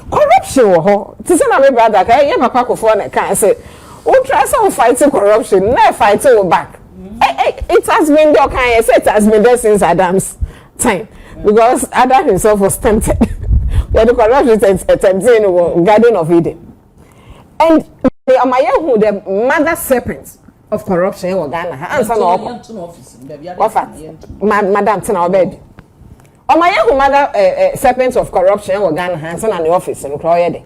Corruption wo to say na my brother kai nya papa Kuffour na kan say we try some fighting corruption na fighting back. It has been there kan say it has been there since Adam's time. Because Adam himself was tempted. When the corruption tempted in the Garden of Eden. And the mother serpent of corruption in Ghana. Madam Tina baby. Omayehu mother serpent of corruption in Ghana Hanson and the office in Croyede.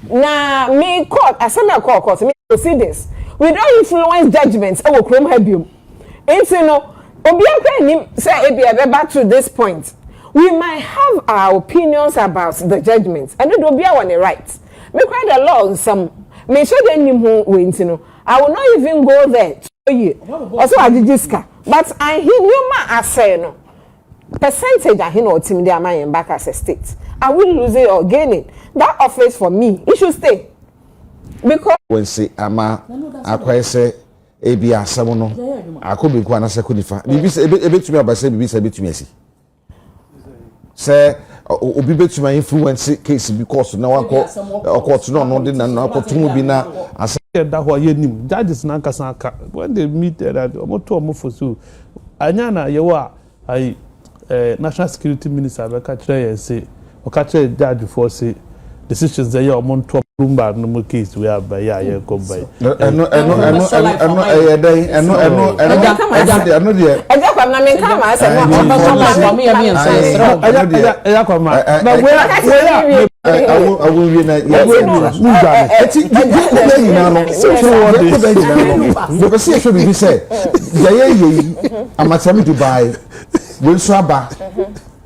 Now me court, I send a court me proceedings. We don't influence judgments. I will chrome hebium. It's say back to this point. We might have our opinions about the judgments, and it will be our right. Me quite a law some. Me sure they who wins. I will not even go there. Also, I did this car, but I hear I say no percentage. I hear no team their money back as a state. I will lose it or gain it. That office for me, it should stay because when say ama akwa say. Ebi asamo no akobe ku anase konifa bibi se ebetumi abase bibi se ebetumi asi se obi betumi influence case because na wako court no de na akotumu bi na ase da ho yenim judges na nkasa aka when they meet that omoto omofosu anya na yewa ai national security minister be ka kire say o ka kire judge for say decisions there omonto rumba no case we are by ya go by eno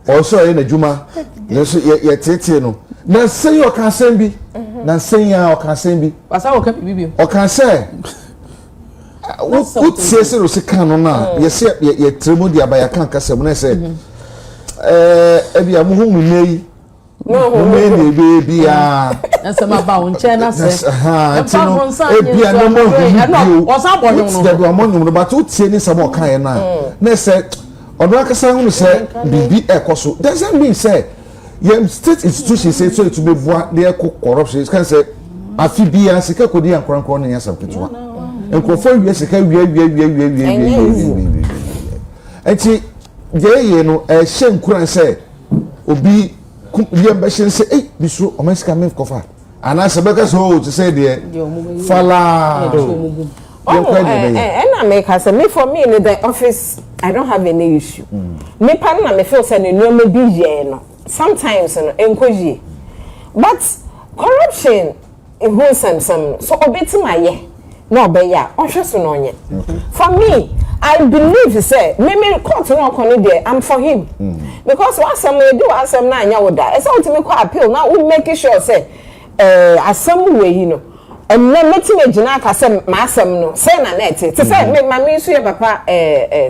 also in adwuma ye tete no na say o kan sem bi na say ya o kan sem bi pasa o kan bibi o kan say what say ro se kan no na ye say ye tremu dia ba ya kan kasem na say e bia mu hu nei no me ne be bia na se ma ba o nche na se ha tino e bia no mo hu o sa bo no de do mo no but o tie ni se mo kan na say Odo akasa hu say bibi ekoso doesn't mean say your state institution say so to be bua dey corruption it can say afi bia sika kodi ankorankoro na yasam ketewa enkofo wi sika wi enti ye no she nkuran say obi yem be shin say bisu o masika me kofa And I said, because to say there, Fala. And I make us me for me in the office, I don't have any issue. Me partner me feel say no me be no. Sometimes encourage. But corruption it won't some so obeti my ye. No be ya. Ohwe no nye. For me, I believe say me court no kon there I'm for him. Because what some we do asem na anya woda. E say ultimate court appeal now we make sure say asem we you know. And then meeting a gina kasem masem no say na net to say me mama so ye papa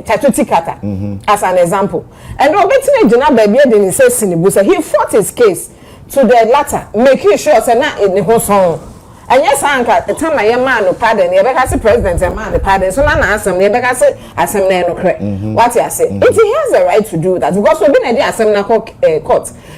tatuti kata as an example. And no meeting a gina baby dey say sinibu say he fought his case to the latter making sure say na in the whole song. And yes, anka the time I man no pardon, you better say president and man the pardon. So na asem, you better say asem na no correct. What you say? It he has the right to do that because we been a asem na court.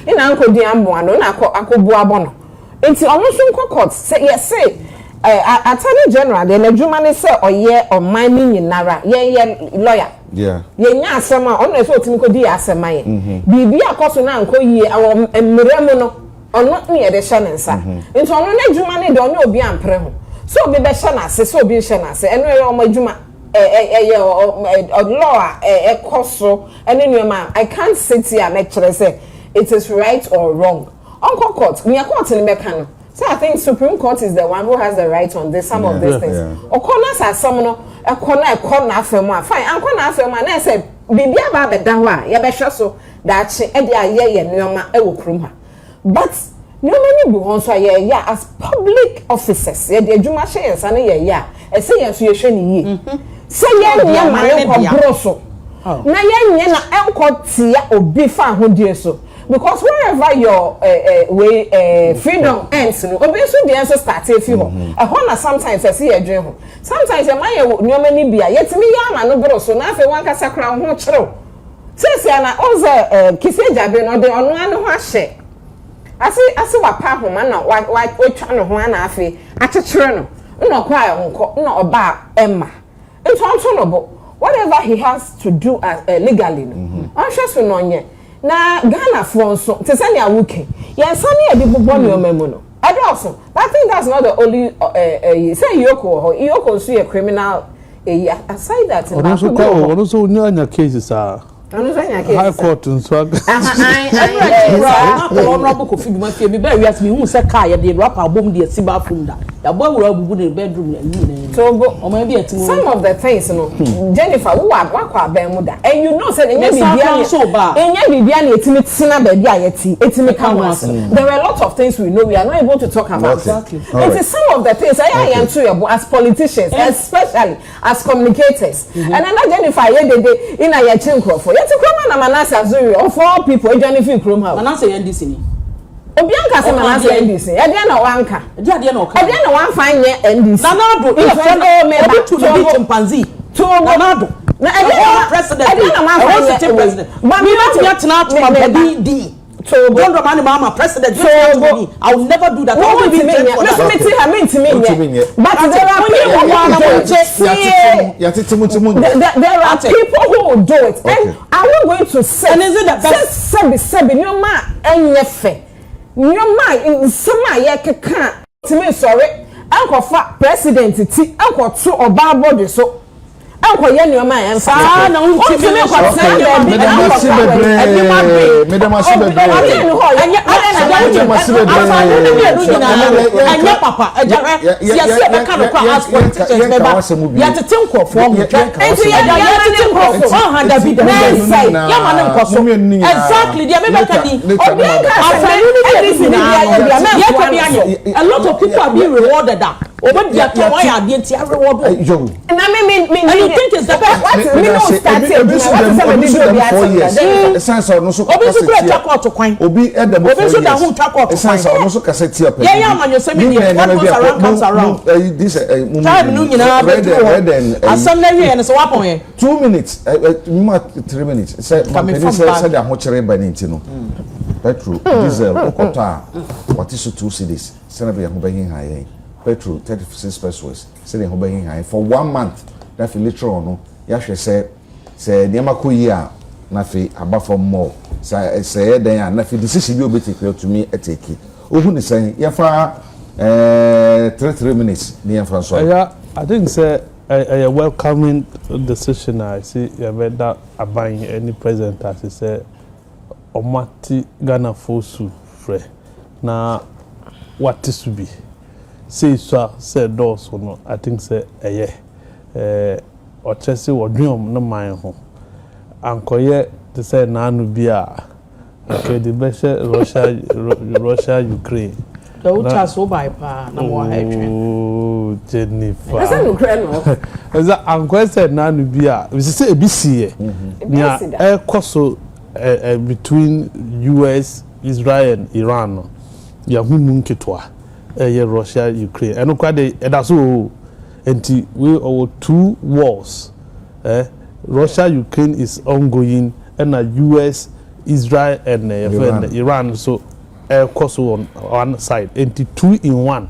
In anko di ambo ano na akobu abono. Inti omo court say yes say attorney general the adwuma ne say oye o mining nyinara ye lawyer. Yeah. Ye nya asem a ono so otimi ko di asem aye. Bibi akoso na anko yie awo mmeremu no ono ne de hye nensa nti ono na adwuma ne de ono obi ampre ho so obi be hye na se so obi hye na se eno ye omo adwuma law koso eno nuema I can't sit here and lecture say it is right or wrong uncle court me court ni meka no so I think Supreme Court is the one who has the right on this some of these things okona sa some no ekona afemu a fine ankona afemu na say bibia ba be dan ho a ye be hwe so that e de aye nuema e wo krum ha. But no many be once yeah as public officers yeah the adwuma hye nsa na yeah e say yes you hwe ni yi say yeah ma enko broso na yeah na enko tia obi fa hodie so because wherever your freedom ends no obi so dey so start if you ho e ho na sometimes I see adwen ho sometimes e man no many bia yetimi yeah ma no broso na afi wan kasa kra ho kyerɛw say na oze kise jabe no de ono anu ho ahye asi wapa homa na wa twa no ho na afi akyekyere no no kwa honko no oba emma ntonto no bo whatever he has to do legally no anhweso no nye na Ghana for so te say na wuke yensa na edi bobbo no memu no adoso I think that's not the only say yoko so a criminal aside that ono so nya cases High Court and swag. Honorable Kuffour ma fie me ba wiase me hu se car ye de rapper bom de siba funda ya boy wura bubu de bedroom na ni so o ma bi atimo some of the things no Jenifer wo akwa ban mu da and you know say enya bibia na etimi tina ba bia yeti etimi canvas there are a lot of things we know we are not able to talk about exactly it is some of the things I am too as politicians especially as communicators and then Jenifer ye de in a chinko for yeti kroma na Manase Azuri of all people Jenifer kroma Manase NDC ni Obianka se Manase NDC e de na wanka e de na oka e de na wan fan ye NDC Nanado e friend me back to the chimpanzee to Nanado na e de president e de na wan fan ye president but me not yet na to my BD so Bondo man mama president so I will never do that. What do you mean? But there are people who will do it. And are we going to say and is it the best no ma enyefe no ma sama ye keka to me sorry uncle fa president ti uncle to oba body so uncle ye no ma enfa na unti me ko tell me anya papa ejare yes be kan ko as politicians me ba ya tetin ko for me enti ya tetin ko for handa bi da ya ma na ko so exactly dia me be ka di Obianka everything ya ko bi anya a lot of people are being rewarded that obodi ato why are dey ti reward na me you think is the best what me no start it sense no so obi so kura takwa to kwan obi edem obi so da hu takwa to kwan sense no so cassette up yeah manyo se me what goes around comes around this time no nyina be asam na wie no so wapon ye 2 minutes 3 minutes say say da ho kire ba ni ntino petrol diesel okota what is 2 cedis say na be ho ba hin high petrol 36 pesos say ho ba hin high for 1 month that later on no ya hwe say niam akoyi a na fe aba from more say den ya na fe decision bi obetake to me etake ohu ni say ya fa 3 minutes near Francois. Yeah, I think say a welcoming decision. I see you made that buying any president as he said Omati Ghana Fosu Fre. Now what is to be? Say so say doors or no. I think say or Chelsea or dream no mind home. Uncle yet to say nanu bia. Okay, the best Russia Ukraine. The ucha so by pa na mo etwe. Oh, Jenifer. Asa no kra no. Asa uncle said nanu bia. We say ebisi nia koso between US, Israel and Iran. Ya hunu nketwa. Russia Ukraine. Eno kwa de that's so enti we our 2 wars. Russia Ukraine is ongoing and US Israel and Iran so course on one side and 2 in 1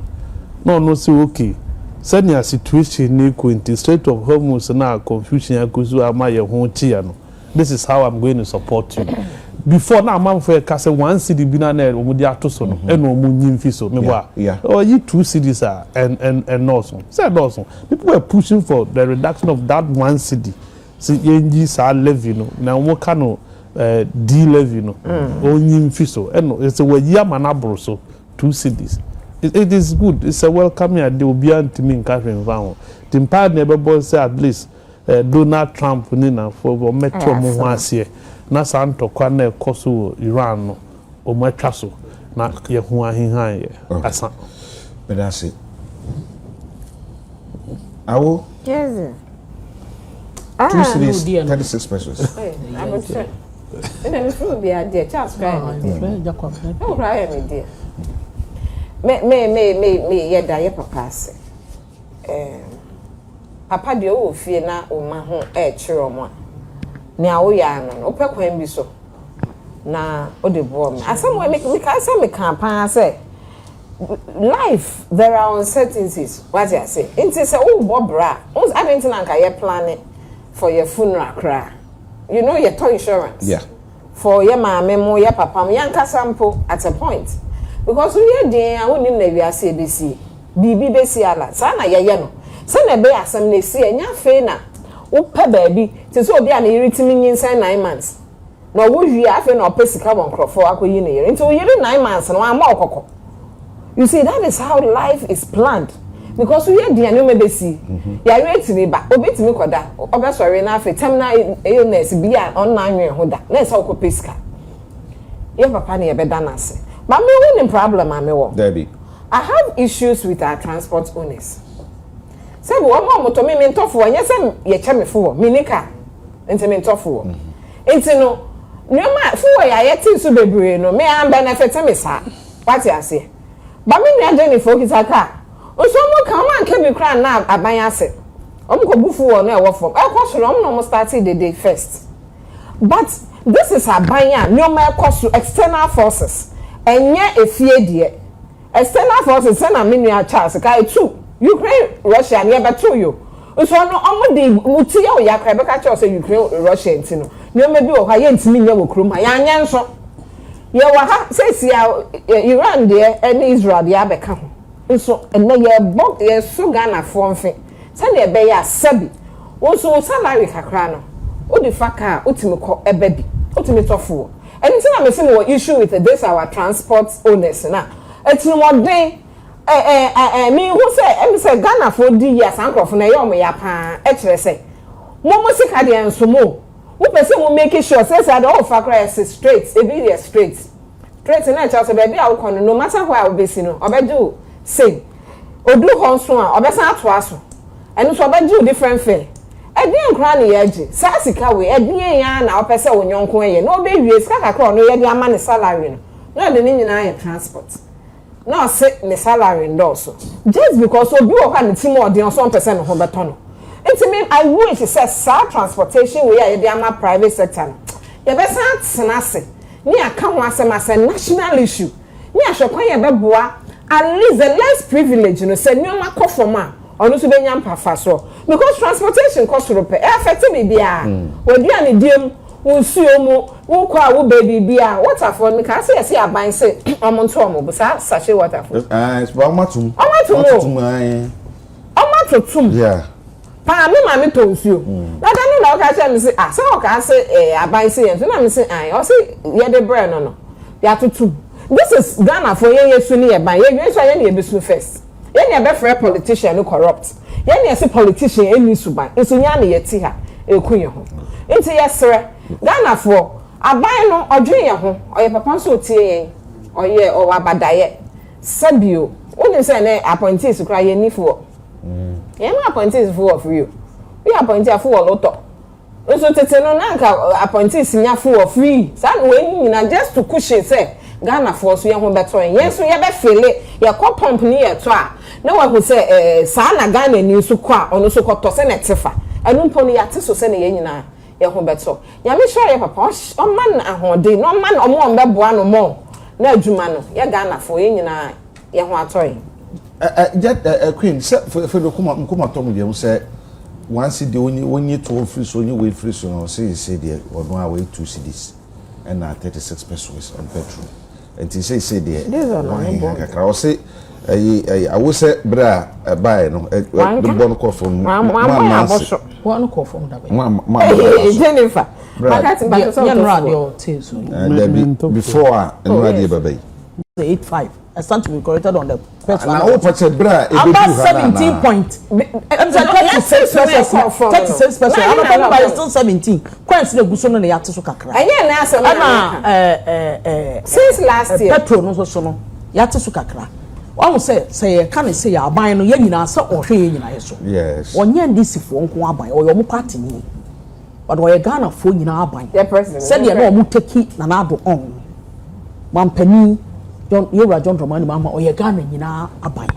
no say okay send your situation ni ko Strait of Hormuz na confusion akuzu amaye ho tia no this is how I'm going to support you before na man for ka say 1 city bi na na omudi atoso no e no omu nyimfi so me boa or you 2 cities and no so say also people were pushing for the reduction of that 1 city see yenji sa levy no na omo ka no D levy no only fiso and it's a way yamanabro so 2 cities it is good it's a welcome idea will be anti me Catherine Van the empire never boss say at least Donald Trump nina for metro mo asie na santo kwa na ekoso Iran no o matwa so na ye ho ahihan ye asa but that's it awo yes 2 cities 36 pesos I'm not sure. And then it's will be a dear chance crying. Oh, cry me, dear. Me, yet die papa say. Papa, the old fear now, oh, my home, children. Now, we are no pequim be so. Now, oh, the boy, I somewhere make me campaign say. Life, there are uncertainties. What I say, it's a old Bobra. Who's having to plan for your funeral cry. You know your toy insurance. Yeah. For your mama, your papa, your sample at a point. Because we are there, I wouldn't never CBC. BBC ala. Sana ya no. Sana be asam ne see enya fe na. Upa baby. Te so obi an irritating inside 9 months. No wo hwi afa na opesika won crofo akoyi na yere. Nti o yere 9 months no ama okoko. You see, that is how life is planned. Because we are the new medicine. You ready to ba obi timi koda obesore na afa terminal illness bia online ho da na esa ko pesika your papa na ye beda na ase but me winning problem am me wo Debbie I have issues with our transport owners say wo moto me ntofo anya say ye che me fo me nika enti me ntofo enti no nyoma fo ya ye tin so bebre no me am benefit me sa what you say but me nya Jenifer kitaka so mo kan wan ke bi kran na aban ase omo ko bufu wo na e wo fom e ko so no mo start the day first but this is aban ya no ma ko so external forces enye efie de external forces say na menu Charles kai too Ukraine Russia na be to you so no omo de muti ya o ya kai be ka che say Ukraine Russia ntino no ma bi o ha ye ntimi nya wo krom ha ya anya nso ye wa ha say sia Iran de and Israel de abeka ho so and ye bok ye so Ghana for mfe say na be ya sabi wo so salary kakra no o di faka otimi ko eba bi otimi tofo anything na me say no issue with this our transport owners na etini mo den me who say Ghana for di years ankrofo na ye o mo ya pa e kire say mo sika de enso mo wo pese mo make sure say say the fakra is straight e be there straight na cha say baby a wo kono no matter where wo be si no obedu say odu honso a obesan ato aso eno so obedu different fare edin nkra na ye agi sa sika we edin ya na opese wo nyonko ye no be wie sika kakra no ye di ama ne salary no na de ni nyina ye transport na say ne salary ndo so just because obi wo ka ne team odin so opese no ho beto no it mean I wish say sa transportation we ye di ama private sector ye be san tsenase ni aka ho asema national issue ni ahwekwan ye beboa at least the less privilege no say nyoma kofoma ono so benya mpafa so because transportation cost rope affect me bia wadu ani diem unsuo mu wo kwa wo baby bia waterfall me ka say aban say omonto omo bu sa sachet waterfall it's about matum yeah pa me to nsuo na dan na o ka say me say say o ka say aban say yen so na me say o say ye de bread no ya tutu this is Ghana for ye su ni ye ban ye so ye na ye be su first ye na be free politician no corrupt ye na say politician eni su ban so nya na ye ti ha ekunye ho enti yesere Ghana for aban no odwen ye ho oye papa so tie yen oye o abadaye sabio woni say na appointees kra ye ni for ye ma appointees for you we appointee for loto so tete no na nka appointees nya for free sa no we nyina just to cushion say Ghana for so ye ho beto yen so ye be fele ye ko pump ni ye to a na wa hu say sa na Ghana ni so kwa ono so ko to se na tefa anu mpo ni ya te so se na ye nyina ye ho beto ya me sure ye papa o man ahode no man o mo mbeboa no mo na adwuma no ye Ghana for ye nyina ye ho atoy Queen say for the kuma tom dem say once the only 12 free so only way free so no say there on one way 2 cedis and 36 pesos on petrol and he say there I will say I will say bra buy no the bon call from one call from that Jenifer before and 85 Ashanti be corrected on the first one. I hope I said bra about 17 point. I'm saying 36 pesos. I'm still 17. Quench the guso no ya teso kakra. Anya na asem na since last year. Petrol no so no ya teso kakra. One say can say ya aban no ya nyina say ohwe ya nyina yeso. Yes. Onye NDC fo nko aban o yo party ni. But we Ghana fo nyina aban. The president. Said ya no mu take na na do on. Mampani John Romani mama o ye Ghana nyina aban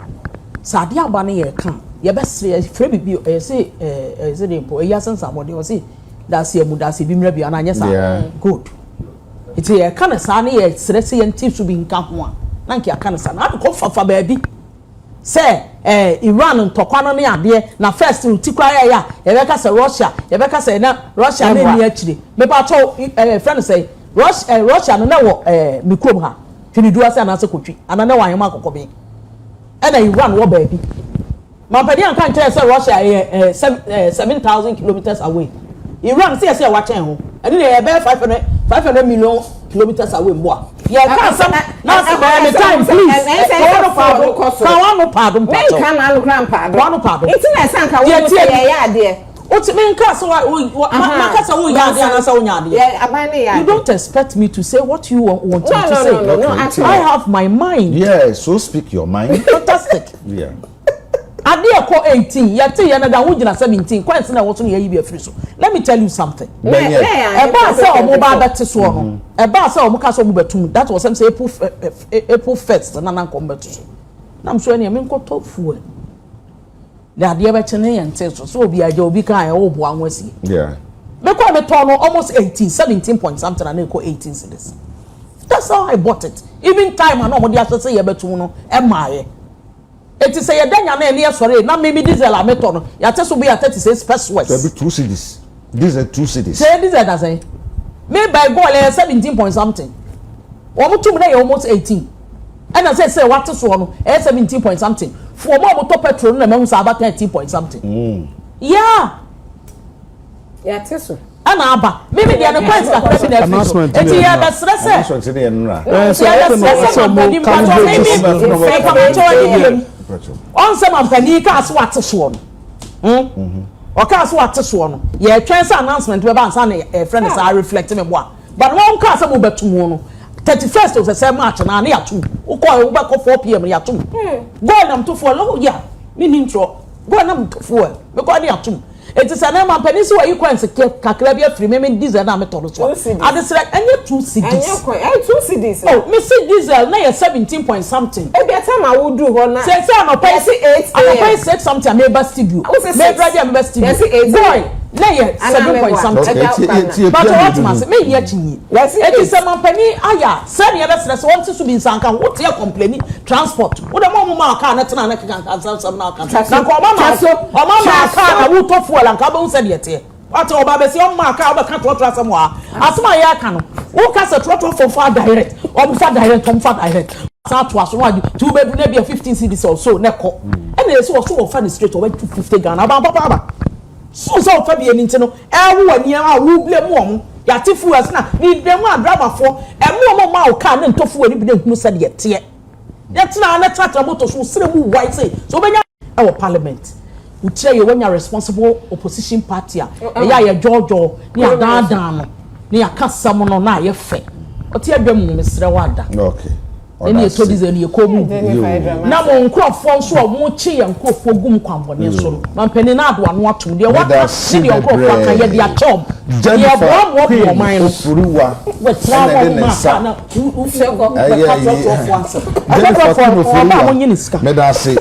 sade aban ye kan ye be sre frɛ bibi say the impo ye asensa mode o say that's ye mu that's bi mra bi ana anya sa good it ye kan sa ne ye sre se ye ntisu bi nka ho a na nka kan sa na ko fafa ba bi say Iran ntokwa no ne ade na first utikwa ya ye be ka say Russia ye be ka say na Russia na ni akire me pa to friend say Russia no na wo mikrom ha Fini duase anase kotwi anane wan hema akokobe ena Iran wo baabi mampani anka nkyere say Russia 7,000 kilometers away Iran say wa chen ho ene ne be 500 million kilometers away mboa ye kan some na say time please no pardon me kan anu kran pardon it na sanka wo ye ya ade Ultimately, you don't expect me to say what you want me to say. No, I have my mind. Yeah, so speak your mind. Fantastic. Yeah. I did call 18. Yet, you know, 17. Quite soon, I was only a year free. So, let me tell you something. A bar saw mobile better swarm. A bar saw Mukaso Mubetum. That was some say April 1st, and I'm coming to. I'm sure any men got top fool. That the other and so be a job kind of one was yeah. Because the turn almost 18, 17 point something and they call 18 cities. That's how I bought it. Even time and nobody has to say about no am I. It is a then near sorry, not maybe this is a meton. Ya just will be at 36 pesos. There be 2 cities. These are 2 cities. Say this as I say. Maybe by go 17 point something. Almost 18. And I say what is one 17 point something. For more top petrol na me about 13 point something. Yeah. Yeah, teso. Ana aba. Maybe the other points that pressing the announcement. Eti ya be stress. On some company ka so ate so no. O ka so ate so no. Ye twen say announcement we ba ansa na friends are reflect me boa. But one ka say mo betum no. 31st of the March na ya tu o ko we ko 4 pm ya tu go nam to for lo ya me ni intro go nam to for me ko ya tu it is an man penisi wa equance kakra bia free me diesel na me to so at the select any 2 cedis anya 2 cedis oh me see diesel na ya 17 point something e be time I would do ho na say no pay 8 I pay 6 something me ba studio me brother me ba studio boy na ye 7 point something but what must me here chinyi it is a man penny aya say na be stress want to be sanka what you complain transport wo da mo ma car na tena na kan some na kan na ko ma car na wo to fuel anka ba unse de tie What oba be say o ma ka oba ka to asem wa asem ya ka no wo ka se to for far direct o far direct sa to aso wa two bedroom na be 15 cedis or so na ko e na ese wo so fa the straight o 250 Ghana ba so fa bi eni ntino e wo ani a wo blame mo ya tifu as na ni dem a driver for e mo ma o ka na ntofu ani bi na hunu se de te yet na na tatra motor so sere mu white say so benya e wo parliament utie ye wanya responsible opposition party a ye jojo ni adan no ni akasa mo no na ye fe otie adwam mu mesre wada okay eni eto dize ni ekomu na mo nkrofo nso o mo chi ye nkrofo gum kwambone so no mpani na ado ano ato de waka ni de nkrofo aka ye de atom ye bo mo man no furuwa we travel ma na Medasi